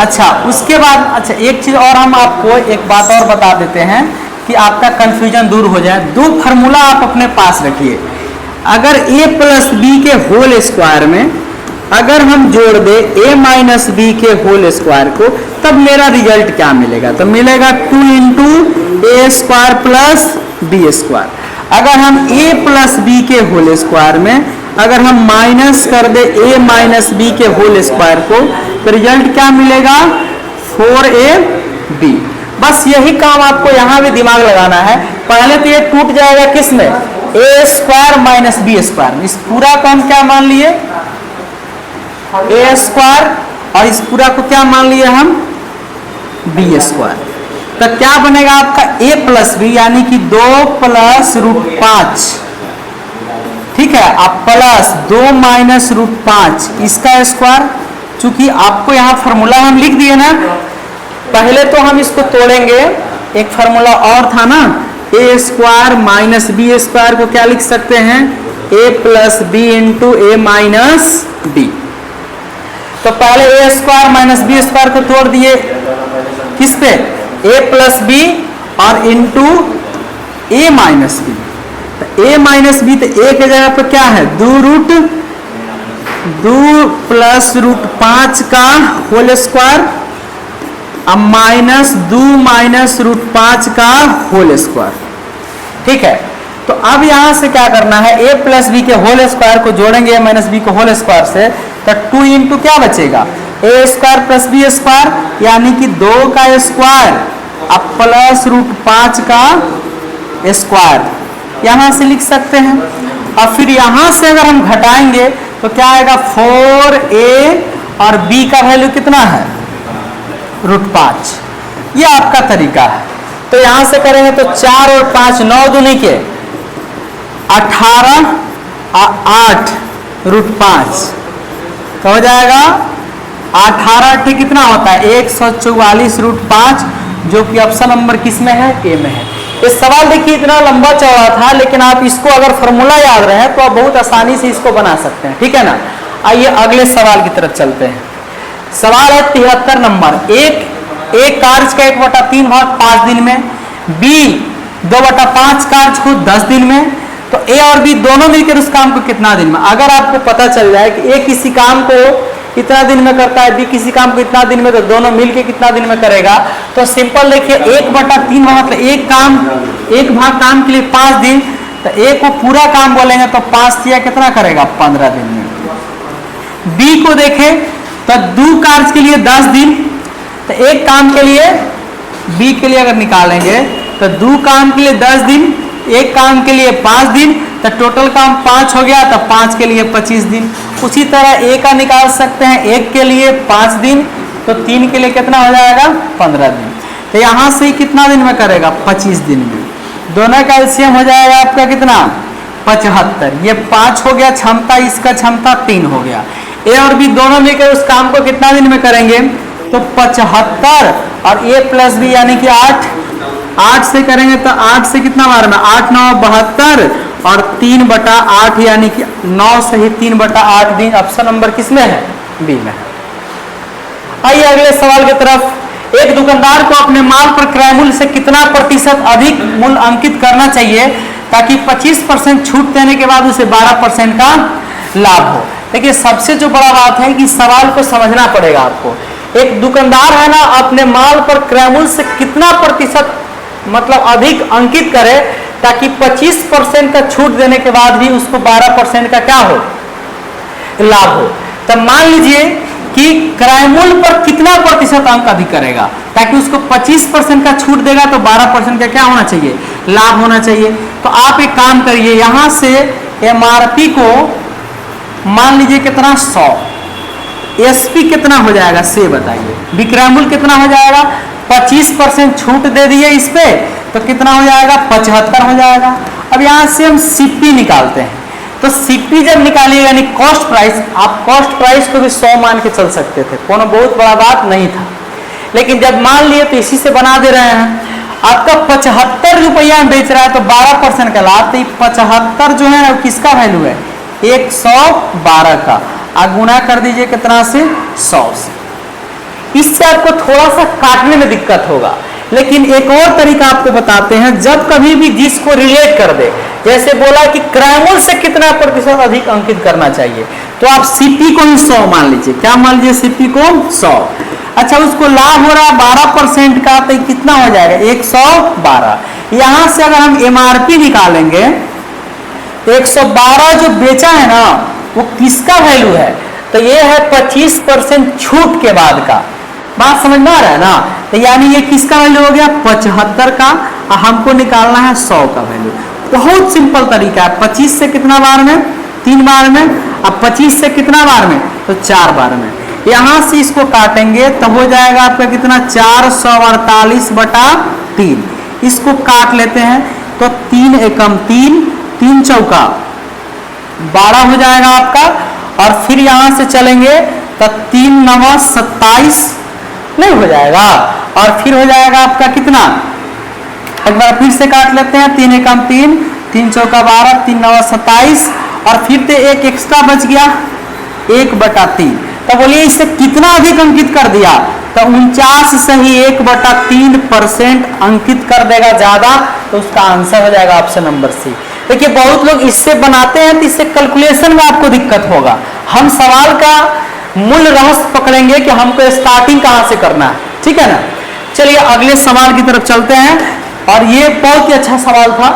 अच्छा उसके बाद अच्छा एक चीज और हम आपको एक बात और बता देते हैं कि आपका कंफ्यूजन दूर हो जाए। 2 फार्मूला आप अपने पास रखिए। अगर a प्लस बी के होल स्क्वायर में अगर हम जोड़ दे a माइनस बी के होल स्क्वायर को, तब मेरा रिजल्ट क्या मिलेगा, तो मिलेगा 2 इंटू ए स्क्वायर प्लस बी स्क्वायर। अगर हम a प्लस बी के होल स्क्वायर में अगर हम माइनस कर दे a माइनस बी के होल स्क्वायर को, तो रिजल्ट क्या मिलेगा 4ab। बस यही काम आपको यहां भी दिमाग लगाना है। पहले तो ये टूट जाएगा किस में, ए स्क्वायर माइनस बी स्क्वायर। इस पूरा को हम क्या मान लिए ए स्क्वायर और इस पूरा को क्या मान लिए हम बी स्क्वायर। तो क्या बनेगा आपका a प्लस बी यानी कि 2 प्लस रूट 5, ठीक है, अब प्लस 2 माइनस रूट 5 इसका स्क्वायर। चूंकि आपको यहाँ फार्मूला हम लिख दिए ना, पहले तो हम इसको तोड़ेंगे, एक फार्मूला और था ना A square minus B square को क्या लिख सकते हैं a plus B into A minus B. तो पहले A square minus B square को तोड़ दिए किस पे, a प्लस बी और इंटू ए माइनस बी। तो a माइनस बी तो a के जगह पर क्या है 2 प्लस रूट 5 का होल स्क्वायर अब माइनस 2 माइनस रूट 5 का होल स्क्वायर, ठीक है। तो अब यहां से क्या करना है, a प्लस बी के होल स्क्वायर को जोड़ेंगे माइनस बी के होल स्क्वायर से, तो 2 इंटू क्या बचेगा a square plus B square यानी कि 2 का स्क्वायर अब प्लस रूट 5 का स्क्वायर यहां से लिख सकते हैं। और फिर यहां से अगर हम घटाएंगे तो क्या आएगा 4a और b का वैल्यू कितना है रूट 5। ये आपका तरीका है। तो यहां से करेंगे तो 4 और 5 9 दूनी के 18 और 8 रूट 5 तो हो जाएगा 18 ठीक कितना होता है 144 रूट 5, जो कि ऑप्शन नंबर किस में है ए में है। ये सवाल देखिए इतना लंबा चौड़ा था, लेकिन आप इसको अगर फॉर्मूला याद रहे तो आप बहुत आसानी से इसको बना सकते हैं, ठीक है ना। आइए अगले सवाल की तरफ चलते हैं। सवाल है 73 नंबर। एक कार्य का 1/3 भाग 5 दिन में, बी 2/5 कार्य को 10 दिन में, तो ए और बी दोनों मिलकर उस काम को कितना दिन में, अगर आपको पता चल जाए कि ए किसी काम को इतना दिन में करता है, बी किसी काम को इतना दिन में, तो दोनों मिलके कितना दिन में करेगा, तो सिंपल देखिए 1/3 मतलब एक भाग काम के लिए 5 दिन, तो ए को पूरा काम बोलेंगे तो 5 किया कितना करेगा 15 दिन में। बी को देखें तो 2 कार्य के लिए 10 दिन, तो एक काम के लिए बी के लिए अगर निकालेंगे तो 2 काम के लिए 10 दिन, एक काम के लिए 5 दिन, तो टोटल काम 5 हो गया, तो 5 के लिए 25 दिन। उसी तरह ए का निकाल सकते हैं, 1 के लिए 5 दिन, तो 3 के लिए कितना हो जाएगा 15 दिन। तो यहाँ से कितना दिन में करेगा 25 दिन में। दोनों का एलसीएम हो जाएगा आपका कितना 75। ये 5 हो गया क्षमता, इसका क्षमता 3 हो गया। ए और बी दोनों मिलकर उस काम को कितना दिन में करेंगे, तो 75 और ए प्लस बी यानी कि 8 से करेंगे तो 8 से कितना बार में 8 9 72 और 3/8 यानी कि 9 से ही 3/8 दिन। ऑप्शन नंबर किसमें है, बी में है। आइए अगले सवाल की तरफ। एक दुकानदार को अपने माल पर क्रय मूल्य से कितना प्रतिशत अधिक मूल्य अंकित करना चाहिए ताकि 25% छूट देने के बाद उसे 12% का लाभ हो। देखिए सबसे जो बड़ा बात है कि सवाल को समझना पड़ेगा आपको। एक दुकानदार है ना, अपने माल पर क्रय मूल्य से कितना प्रतिशत मतलब अधिक अंकित करे ताकि 25% का छूट देने के बाद भी उसको 12% का क्या हो, लाभ हो। तो मान लीजिए कि क्रय मूल्य पर कितना प्रतिशत अंक अधिक करेगा ताकि उसको 25% का छूट देगा, तो 12% का क्या होना चाहिए, लाभ होना चाहिए। तो आप एक काम करिए, यहां से एमआरपी को मान लीजिए कितना 100, एसपी कितना हो जाएगा से बताइए, विक्रय मूल्य कितना हो जाएगा 25% छूट दे दिए इस पे, तो कितना हो जाएगा 75 हो जाएगा। अब यहाँ से हम सीपी निकालते हैं, तो सीपी जब निकालिएगा यानी कॉस्ट प्राइस, आप कॉस्ट प्राइस को भी 100 मान के चल सकते थे, कोनो बहुत बड़ा बात नहीं था। लेकिन जब मान लिए तो इसी से बना दे रहे हैं। आपका 75 रुपया में बेच रहा है तो 12% का लाभ, तो 75 जो है वो किसका वैल्यू है 112 का, गुना कर दीजिए कितना से 100 से। इससे आपको थोड़ा सा काटने में दिक्कत होगा, लेकिन एक और तरीका आपको बताते हैं। जब कभी भी जिसको रिलेट कर दे, जैसे बोला कि क्रय मूल्य से कितना प्रतिशत अधिक अंकित करना चाहिए, तो आप सीपी को ही 100 मान लीजिए। क्या मान लीजिए, सीपी को 100। अच्छा, उसको लाभ हो रहा है 12% का, तो कितना हो जाएगा 112। यहां से अगर हम एमआरपी निकालेंगे, 112 जो बेचा है ना वो किसका वैल्यू है, तो ये है 25% छूट के बाद का। बात समझ में आ रहा है ना, तो यानी ये किसका वैल्यू हो गया 75 का, और हमको निकालना है 100 का वैल्यू। बहुत सिंपल तरीका है। 25 से कितना बार में 3 बार में, अब 25 से कितना बार में तो 4 बार में। यहां से इसको काटेंगे तो हो जाएगा आपका कितना 448/3। इसको काट लेते हैं तो 3 एकम 3, 3 चौका 12 हो जाएगा आपका। और फिर यहां से चलेंगे तो 3 9 27 नहीं हो जाएगा, और फिर हो जाएगा आपका कितना, एक बार फिर से काट लेते हैं 3 एकम 3, 3 चौका 12, 3 9 27, और फिर से एक एक्स्ट्रा बच गया 1/3। तो बोलिए इससे कितना अधिक अंकित कर दिया, तो 49 से ही 1/3% अंकित कर देगा ज्यादा, तो उसका आंसर हो जाएगा ऑप्शन नंबर सी। देखिए बहुत लोग इससे बनाते हैं तो इससे कैलकुलेशन में आपको दिक्कत होगा। हम सवाल का मूल रहस्य पकड़ेंगे कि हमको स्टार्टिंग कहां से करना है, ठीक है ना। चलिए अगले सवाल की तरफ चलते हैं, और ये बहुत ही अच्छा सवाल था,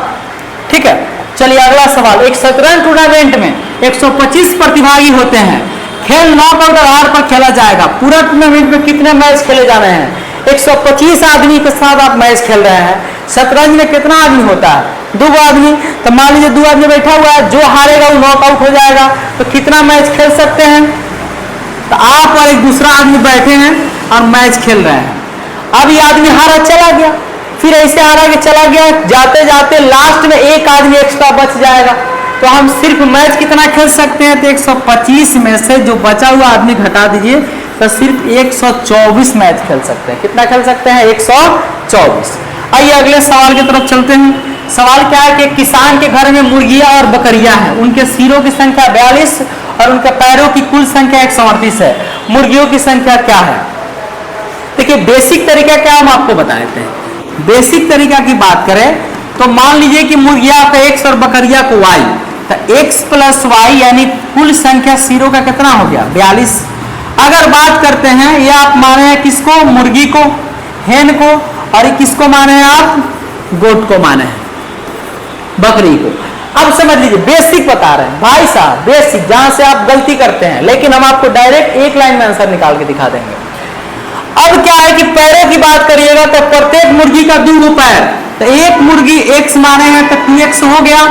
ठीक है। चलिए अगला सवाल। एक शतरंज टूर्नामेंट में 125 प्रतिभागी होते हैं। खेल नॉकआउट आधार पर खेला जाएगा। पूरा टूर्नामेंट में कितने मैच खेले जा रहे हैं, 125 आदमी के साथ आप मैच खेल रहे हैं। शतरंज में कितना आदमी होता है 2 आदमी, तो मान लीजिए 2 आदमी बैठा हुआ है, जो हारेगा वो नॉकआउट हो जाएगा। तो कितना मैच खेल सकते हैं, तो आप और एक दूसरा आदमी बैठे हैं और मैच खेल रहे हैं। अब ये आदमी हारा चला गया, फिर ऐसे हारा के चला गया, जाते जाते लास्ट में एक आदमी एक्स्ट्रा बच जाएगा। तो हम सिर्फ मैच कितना खेल सकते हैं, तो 125 में से जो बचा हुआ आदमी घटा दीजिए, तो सिर्फ 124 मैच खेल सकते हैं। कितना खेल सकते हैं 124। आइए अगले सवाल की तरफ चलते हैं। सवाल क्या है कि किसान के घर में मुर्गियां और बकरियां हैं। उनके सिरों की संख्या 42 और उनके पैरों की कुल संख्या 138 है। मुर्गियों की संख्या क्या है। देखिए बेसिक तरीका क्या हम आपको बता देते हैं। बेसिक तरीका की बात करें तो मान लीजिए कि मुर्गिया का x और बकरिया को y, तो x प्लस वाई यानी कुल संख्या सीरो का कितना हो गया 42। अगर बात करते हैं ये आप माने हैं किसको, मुर्गी को, हेन को, और ये किसको माने हैं आप, गोट को माने हैं, बकरी को। अब समझ लीजिए बेसिक बता रहे हैं भाई साहब, बेसिक जहां से आप गलती करते हैं, लेकिन हम आपको डायरेक्ट एक लाइन में आंसर निकाल के दिखा देंगे। अब क्या है कि पैरों की बात करिएगा तो प्रत्येक मुर्गी का 2 पैर, तो एक मुर्गी x माने हैं तो 2x हो गया,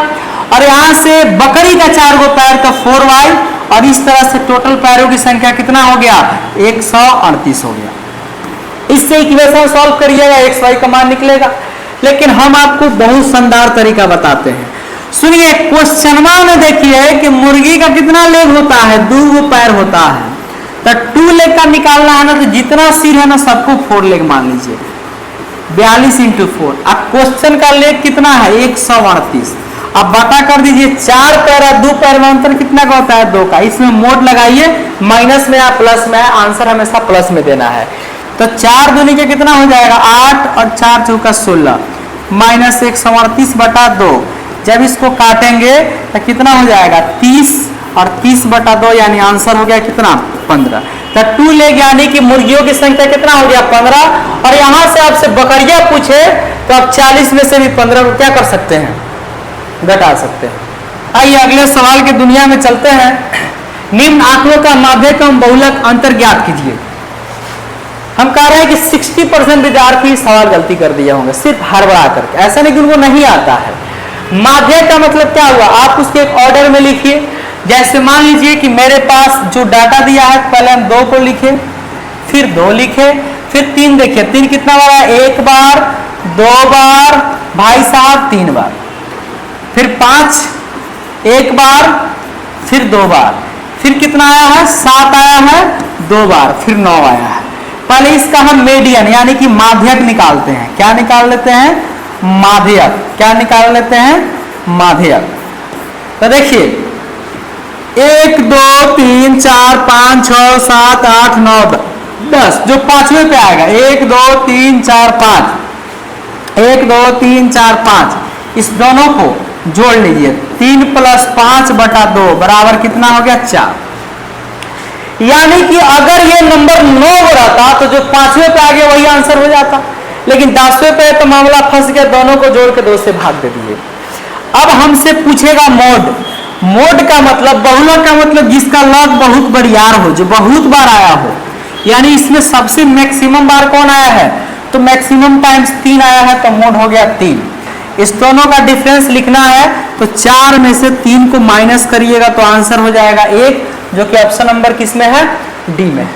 और यहां से बकरी का 4 पैर तो 4y, और इस तरह से टोटल पैरों की संख्या कितना हो गया 138 हो गया। इससे इक्वेशन सॉल्व करिएगा, एक्स वाई का मान निकलेगा। लेकिन हम आपको बहुत शानदार तरीका बताते हैं, सुनिए। क्वेश्चन में देखिए कि मुर्गी का कितना लेग होता है, 2 पैर होता है, तो 2 लेग का निकालना है ना, तो जितना सिर है ना सबको 4 लेग मान लीजिए, 42 इंटू 4। अब क्वेश्चन का लेग कितना है 138, अब बटा कर दीजिए, 4 पैर और 2 पैर में अंतर कितना का होता है 2 का। इसमें मोड लगाइए, माइनस में या प्लस में, आंसर हमेशा प्लस में देना है। तो 4 दूनी के कितना हो जाएगा 8, और 4 चौका 16, माइनस 138 बटा 2। जब इसको काटेंगे तो कितना हो जाएगा 30, और 30 बटा 2 यानी आंसर हो गया कितना 15। तो 2 लेग यानी कि मुर्गियों की संख्या कितना हो गया 15, और यहां से आपसे बकरिया पूछे तो आप 40 में से भी 15 को क्या कर सकते हैं, घटा सकते हैं। आइए अगले सवाल की दुनिया में चलते हैं। निम्न आंकड़ों का माध्यम बहुलक अंतर ज्ञात कीजिए। हम कह रहे हैं कि 60% विद्यार्थी सवाल गलती कर दिए होंगे सिर्फ हड़बड़ा करके, ऐसा नहीं कि उनको नहीं आता है। माध्य का मतलब क्या हुआ, आप उसके एक ऑर्डर में लिखिए। जैसे मान लीजिए कि मेरे पास जो डाटा दिया है, पहले हम 2 को लिखे, फिर 2 लिखे, फिर 3 देखिए, 3 कितना बार है 1 बार, 2 बार, भाई साहब 3 बार, फिर 5 1 बार, फिर 2 बार, फिर कितना आया है 7 आया है 2 बार, फिर 9 आया है। पहले इसका हम मीडियन यानी कि माध्यक निकालते हैं। क्या निकाल लेते हैं, माध्यक। क्या निकाल लेते हैं, माध्यक। तो देखिए 1 2 3 4 5 6 7 8 9 10, जो 5वें पे आएगा 1 2 3 4 5, 1 2 3 4 5, इस दोनों को जोड़ लीजिए, 3 + 5 बटा 2 बराबर कितना हो गया 4। यानी कि अगर ये नंबर 9 हो रहता तो जो 5वें पे आ गया वही आंसर हो जाता, लेकिन 10वें पे तो मामला फंस गया, दोनों को जोड़ के 2 से भाग दे दिए। अब हमसे पूछेगा मोड। मोड का मतलब, बहुलक का मतलब जिसका लग बहुत बड़ियार हो, जो बहुत बार आया हो, यानी इसमें सबसे मैक्सिमम बार कौन आया है, तो मैक्सिमम टाइम्स 3 आया है, तो मोड हो गया 3। इस दोनों का डिफरेंस लिखना है तो 4 में से 3 को माइनस करिएगा तो आंसर हो जाएगा 1, जो कि ऑप्शन नंबर किस में है, डी में।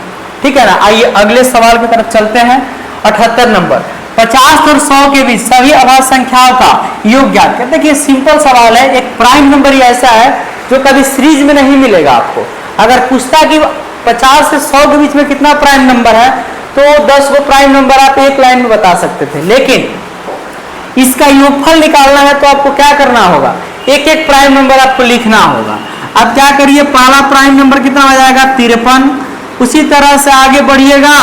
ठीक है ना। आइए अगले सवाल की तरफ चलते हैं। 78 नंबर, 50 और 100 के बीच सभी अभाज्य संख्याओं का योग ज्ञात करें। देखिए सिंपल सवाल है, एक प्राइम नंबर ही ऐसा है जो कभी सीरीज में नहीं मिलेगा आपको। अगर पूछता कि 50 से 100 के बीच में कितना प्राइम नंबर है, तो 10 को प्राइम नंबर आप एक लाइन में बता सकते थे, लेकिन इसका योगफल निकालना है तो आपको क्या करना होगा, एक एक प्राइम नंबर आपको लिखना होगा। अब क्या करिए, पहला प्राइम नंबर कितना हो जाएगा 53, उसी तरह से आगे बढ़िएगा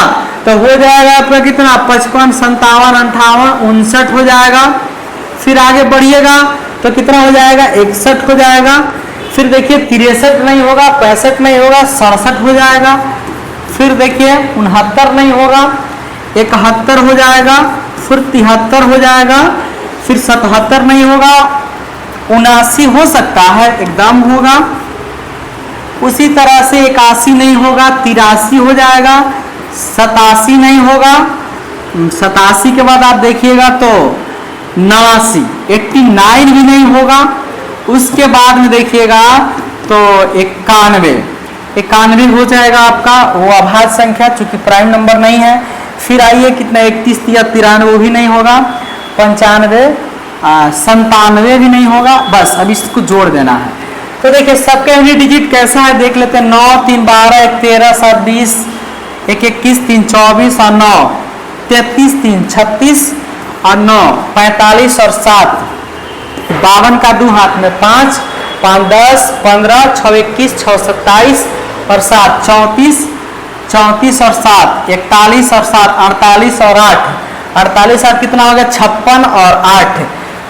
तो हो जाएगा आपका कितना 55, 57, 58, 59 हो जाएगा। फिर आगे बढ़िएगा तो कितना हो जाएगा 61 हो जाएगा। फिर देखिए 63 नहीं होगा, 65 नहीं होगा, 67 हो जाएगा। फिर देखिए 69 नहीं होगा, 71 हो जाएगा, फिर 73 हो जाएगा, फिर 77 नहीं होगा, 79 हो सकता है एकदम होगा, उसी तरह से 81 नहीं होगा, 83 हो जाएगा, 87 नहीं होगा, 87 के बाद आप देखिएगा तो 89, 89 भी नहीं होगा। उसके बाद में देखिएगा तो 91 हो जाएगा आपका, वो अभाज्य संख्या चूंकि प्राइम नंबर नहीं है। फिर आइए कितना 31 या 93 वो भी नहीं होगा, 95, 97 भी नहीं होगा। बस अब इसको जोड़ देना है। तो देखिए सबके यूनिट डिजिट कैसा है देख लेते हैं। 9 3 12 1 13 7 20 1 21 3 24 और 9 33 3 36 और 9 45 और 7 52 का 2 हाथ में 5 5 10 15 6 21 6 27 और 7 34 34 और 7 41 और 7 48 और 8 48 8 कितना हो गया 56 और 8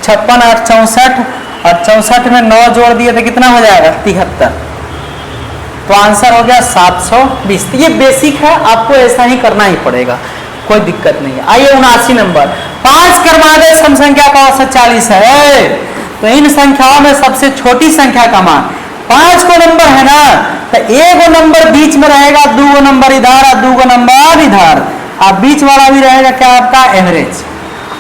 56 8 64 और 64 में 9 जोड़ दिए तो कितना हो जाएगा 73। तो आंसर हो गया 720। ये बेसिक है, आपको ऐसा ही करना ही पड़ेगा, कोई दिक्कत नहीं है। आइए 79 नंबर, 5 क्रमादेश सम संख्या का औसत 40 है। तो इन संख्याओं में सबसे छोटी संख्या का मान 5 को नंबर है ना, तो 1 नंबर बीच में रहेगा, 2 नंबर इधर और 2 नंबर इधर, अब बीच वाला भी रहेगा क्या आपका एवरेज।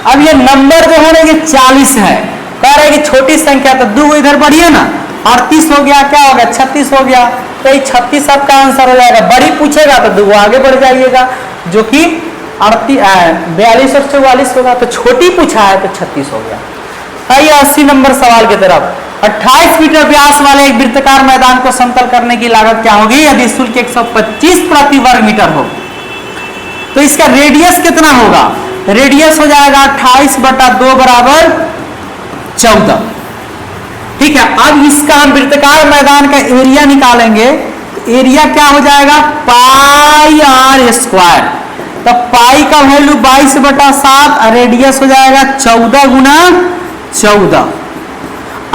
अब ये नंबर जो है ना ये 40 है, कह रहे कि छोटी संख्या, तो 2 इधर बढ़िए ना, 38 हो गया, क्या हो गया 36 हो गया, तो ये 36 आपका आंसर हो जाएगा। बड़ी पूछेगा तो 2 आगे बढ़ जाइएगा, जो कि 42 और 44 होगा, तो छोटी पूछा है तो 36 हो गया। आइए 80 नंबर सवाल की तरफ, 28 मीटर व्यास वाले एक वृत्ताकार मैदान को समतल करने की लागत क्या होगी यदि शुल्क 125 प्रति वर्ग मीटर हो। तो इसका रेडियस कितना होगा, रेडियस हो जाएगा 28/2 बराबर 14। ठीक है, अब इसका हम वृत्ताकार मैदान का एरिया निकालेंगे, एरिया क्या हो जाएगा पाई आर स्क्वायर। तो पाई का वैल्यू 22/7, रेडियस हो जाएगा 14 गुना 14।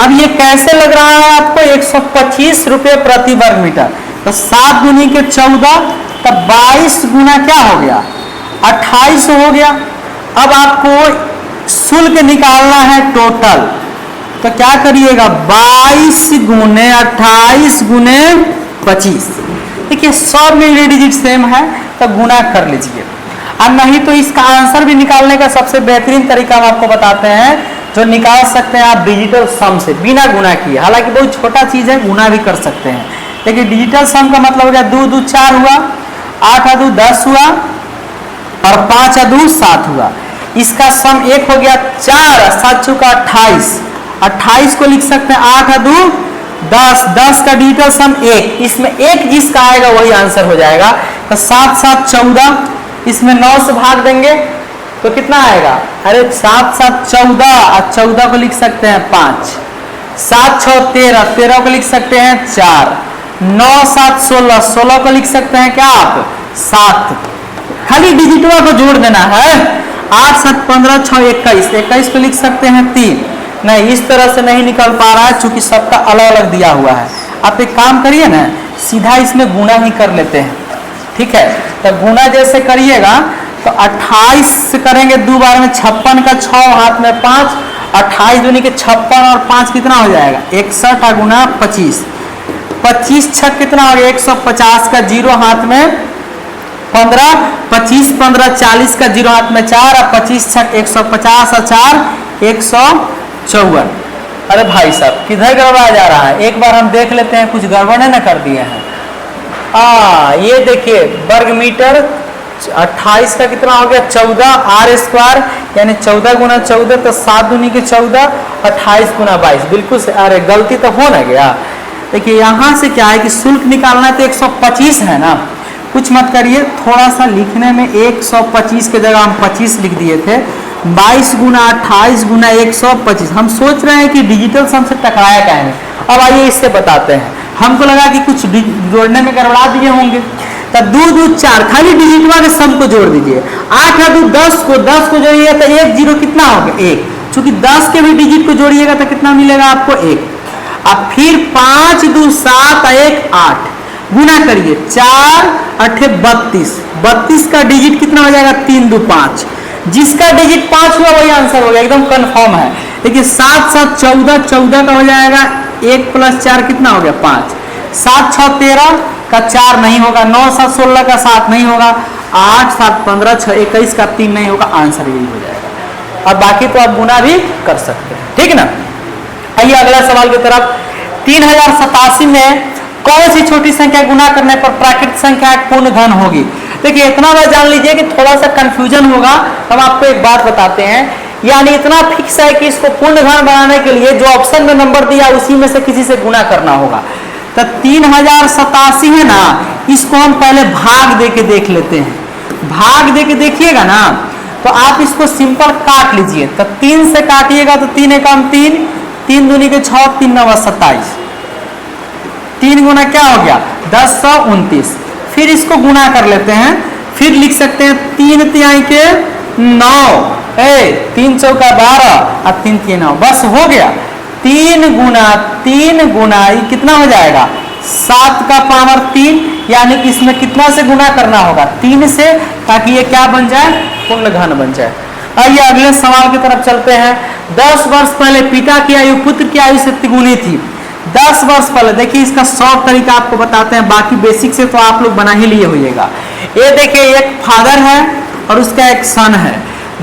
अब ये कैसे लग रहा है आपको 125 रुपये प्रति वर्ग मीटर, तो 7 गुनी के 14, तब 22 गुना क्या हो गया 28 हो गया। अब आपको शुल्क निकालना है टोटल, तो क्या करिएगा 22 गुने 28 गुने 25। देखिए सब में डिजिट सेम है तो गुना कर लीजिए, और नहीं तो इसका आंसर भी निकालने का सबसे बेहतरीन तरीका हम आपको बताते हैं, जो निकाल सकते हैं आप डिजिटल सम से बिना गुना किए। हालांकि बहुत छोटा चीज है, गुना भी कर सकते हैं, लेकिन डिजिटल सम का मतलब हो गया 2 2 4 हुआ, 8 और 2 10 हुआ, और 5 और 2 7 हुआ। इसका सम 1 हो गया 4, 7 चौका 28, 28 को लिख सकते हैं 8 और 2 10, 10 का डिजिटल सम 1, इसमें 1 जिसका आएगा वही आंसर हो जाएगा। तो 7 7 14, इसमें 9 से भाग देंगे तो कितना आएगा, अरे 7 7 14, और 14 को लिख सकते हैं 5, 7 6 13, 13 को लिख सकते हैं 4, 9 7 16, 16 को लिख सकते हैं क्या आप 7, खाली डिजिटवा को जोड़ देना है। 8 7 15 6 21, 21 को लिख सकते हैं 3। नहीं, इस तरह से नहीं निकल पा रहा है चूंकि सबका अलग अलग दिया हुआ है। आप एक काम करिए ना, सीधा इसमें गुना ही कर लेते हैं, ठीक है। तो गुना जैसे करिएगा तो 28 से करेंगे 2 बार में 56 का 6 हाथ में 5, 28 दूनी के 56 और 5 कितना हो जाएगा 61 गुना 25, 25 6 कितना हो गया 150 का 0 हाथ में 15, 25 15 40 का 0 हाथ में 4, और 25 6 150 और 4 154। अरे भाई साहब किधर गड़बड़ा जा रहा है, एक बार हम देख लेते हैं कुछ गड़बड़ न कर दिए हैं। ये देखिए वर्ग मीटर 28 का कितना हो गया 14 आर स्क्वायर, यानी 14 गुना 14, तो 7 दूनी के 14, 28 गुना 22, बिल्कुल से। अरे गलती तो हो ना गया। देखिए यहाँ से क्या है कि शुल्क निकालना है तो 125 है ना, कुछ मत करिए, थोड़ा सा लिखने में 125 के जगह हम 25 लिख दिए थे। 22 गुना 28 गुना 125, हम सोच रहे हैं कि डिजिटल सम से टकराया क्या है। अब आइए इससे बताते हैं, हमको लगा कि कुछ जोड़ने में गड़बड़ा दिए होंगे, तो 2 2 4 खाली डिजिटवा के सम को जोड़ दीजिए। 8 और 2 10 को जोड़िए तो 1 0 कितना हो गया 1, चूंकि 10 के भी डिजिट को जोड़िएगा तो कितना मिलेगा आपको 1। अब फिर 5 2 7 1 8 गुना करिए 4 8 32, 32 का डिजिट कितना हो जाएगा 3 2 5, जिसका डिजिट 5 हुआ वही आंसर हो गया, एकदम कंफर्म है। देखिए 7 7 14, 14 का हो जाएगा 1 + 4 कितना हो गया 5, 7 6 13 का 4 नहीं होगा, 9 7 16 का 7 नहीं होगा, 8 7 15 6 21 का 3 नहीं होगा, आंसर यही हो जाएगा। और बाकी तो आप गुना भी कर सकते हैं, ठीक ना। आइए अगला सवाल की तरफ, 3087 में कौन सी छोटी संख्या गुना करने पर प्राकृतिक संख्या एक पूर्ण घन होगी। देखिए इतना बात जान लीजिए कि थोड़ा सा कंफ्यूजन होगा, हम आपको एक बात बताते हैं, यानी इतना फिक्स है कि इसको पूर्ण घन बनाने के लिए जो ऑप्शन में नंबर दिया उसी में से किसी से गुना करना होगा। तो 3087 है ना, इसको हम पहले भाग दे के देख लेते हैं। भाग दे के देखिएगा ना तो आप इसको सिंपल काट लीजिए, तो 3 से काटिएगा तो 3 एकम 3, 3 दूनी के 6, 3 9 27, 3 गुना क्या हो गया 1029। फिर इसको गुना कर लेते हैं, फिर लिख सकते हैं 3 तिहाई के 9, 3 चौका 12 और 3 3 9, बस हो गया। 3 गुना ये कितना हो जाएगा 7 का पावर 3, यानी कि इसमें कितना से गुना करना होगा 3 से, ताकि ये क्या बन जाए पूर्ण घन बन जाए। आइए अगले सवाल की तरफ चलते हैं। 10 वर्ष पहले पिता की आयु पुत्र की आयु से तिगुनी थी। 10 वर्ष पहले, देखिए इसका शॉर्ट तरीका आपको बताते हैं, बाकी बेसिक से तो आप लोग बना ही लिए होइएगा। ये देखिए एक फादर है और उसका एक सन है।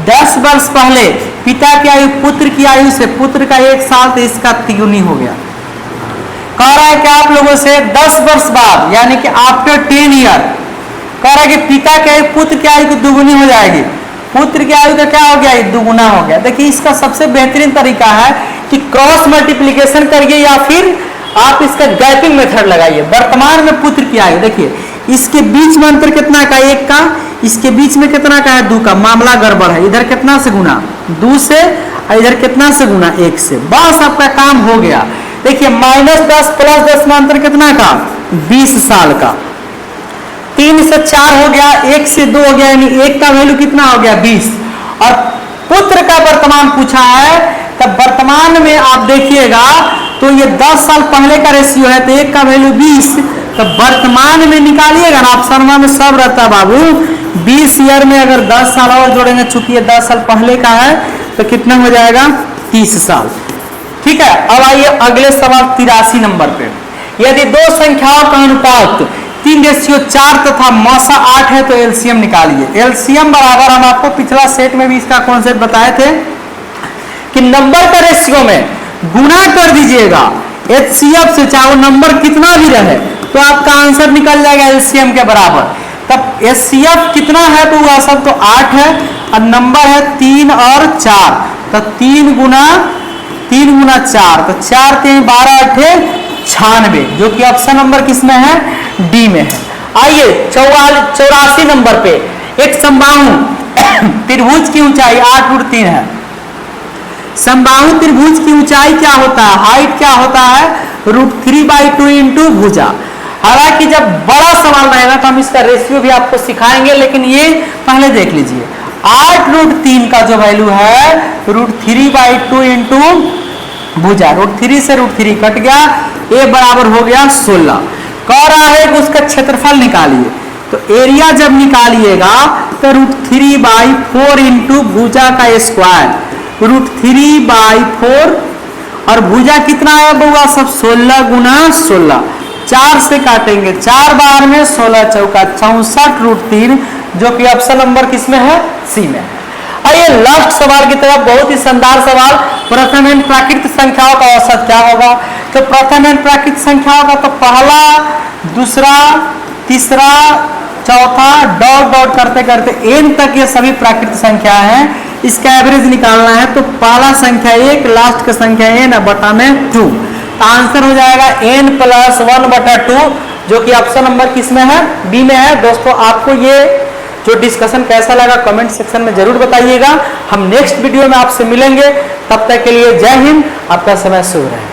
10 वर्ष पहले पिता की आयु पुत्र की आयु से, पुत्र का 1 साल तो इसका तिगुनी हो गया। कह रहा है कि आप लोगों से 10 वर्ष बाद, यानी कि आफ्टर 10 ईयर, कह रहा है कि पिता की आयु पुत्र की आयु की दुगुनी हो जाएगी। पुत्र की आयु का क्या हो गया, दुगुना हो गया। देखिए इसका सबसे बेहतरीन तरीका है कि क्रॉस मल्टीप्लिकेशन करिए या फिर आप इसका गैपिंग मेथड लगाइए। वर्तमान में पुत्र की आयु, देखिए इसके बीच में अंतर कितना का 1 का, इसके बीच में कितना का है 2 का, मामला गड़बड़ है। इधर कितना से गुना 2 से और इधर कितना से गुना 1 से, बस आपका काम हो गया। देखिए -10 + 10 में अंतर कितना का 20 साल का। 3 से 4 हो गया, 1 से 2 हो गया, यानी 1 का वैल्यू कितना हो गया 20। और पुत्र का वर्तमान पूछा है, तब वर्तमान में आप देखिएगा तो ये 10 साल पहले का रेशियो है, तो 1 का वैल्यू 20, तो वर्तमान में निकालिएगा ना, ऑप्शन में सब रहता है बाबू। 20 ईयर में अगर 10 साल और जोड़ेंगे, चूंकि ये 10 साल पहले का है, तो कितना हो जाएगा 30 साल। ठीक है, अब आइए अगले सवाल 83 नंबर पे। यदि 2 संख्याओं का अनुपात 3:4 तथा मौसा 8 है तो एलसीएम निकालिए। एलसीएम बराबर, हम आपको पिछला सेट में भी इसका कॉन्सेप्ट बताए थे कि नंबर का रेशियो में गुणा कर दीजिएगा एचसीएफ से, चाहे वो नंबर कितना भी रहे, तो आपका आंसर निकल जाएगा एलसीएम के बराबर। तब एचसीएफ कितना है तो वह सब तो 8 है और नंबर है 3 और 4, तो 3 गुना 4, तो 4 3 12 8 96, जो कि ऑप्शन नंबर किसमें है डी में है। आइए 84 नंबर पे एक समबाहु त्रिभुज की ऊंचाई 8√3 है। समबाहु त्रिभुज की ऊंचाई क्या होता है, हाइट क्या होता है √3/2 इंटू भुजा। हालांकि जब बड़ा सवाल रहेगा तो हम इसका रेशियो भी आपको सिखाएंगे, लेकिन ये पहले देख लीजिए 8√3 का जो वैल्यू है √3/2 इंटू भुजा, √3 से √3 कट गया, ए बराबर हो गया 16। कह रहा है कि उसका क्षेत्रफल निकालिए, तो एरिया जब निकालिएगा तो √3/4 इंटू भुजा का स्क्वायर, √3/4 और भुजा कितना है बउआ सब 16 गुना 16, 4 से काटेंगे, 4 बार में 16 चौका 64 √3, जो कि ऑप्शन नंबर किसमें है सी में है। आइए लास्ट सवाल की तरफ, बहुत ही शानदार सवाल। प्रथम एन प्राकृतिक संख्याओं का औसत क्या होगा, तो प्रथम एन प्राकृतिक संख्याओं का तो पहला, दूसरा, तीसरा, चौथा, डॉट डॉट करते करते एन तक ये सभी प्राकृतिक संख्या हैं। इसका एवरेज निकालना है, तो पहला संख्या 1, लास्ट का संख्या n बटा में 2, आंसर हो जाएगा n + 1/2, जो कि ऑप्शन नंबर किसमें है बी में है। दोस्तों आपको ये जो डिस्कशन कैसा लगा कमेंट सेक्शन में जरूर बताइएगा। हम नेक्स्ट वीडियो में आपसे मिलेंगे, तब तक के लिए जय हिंद, आपका समय शुभ रहे।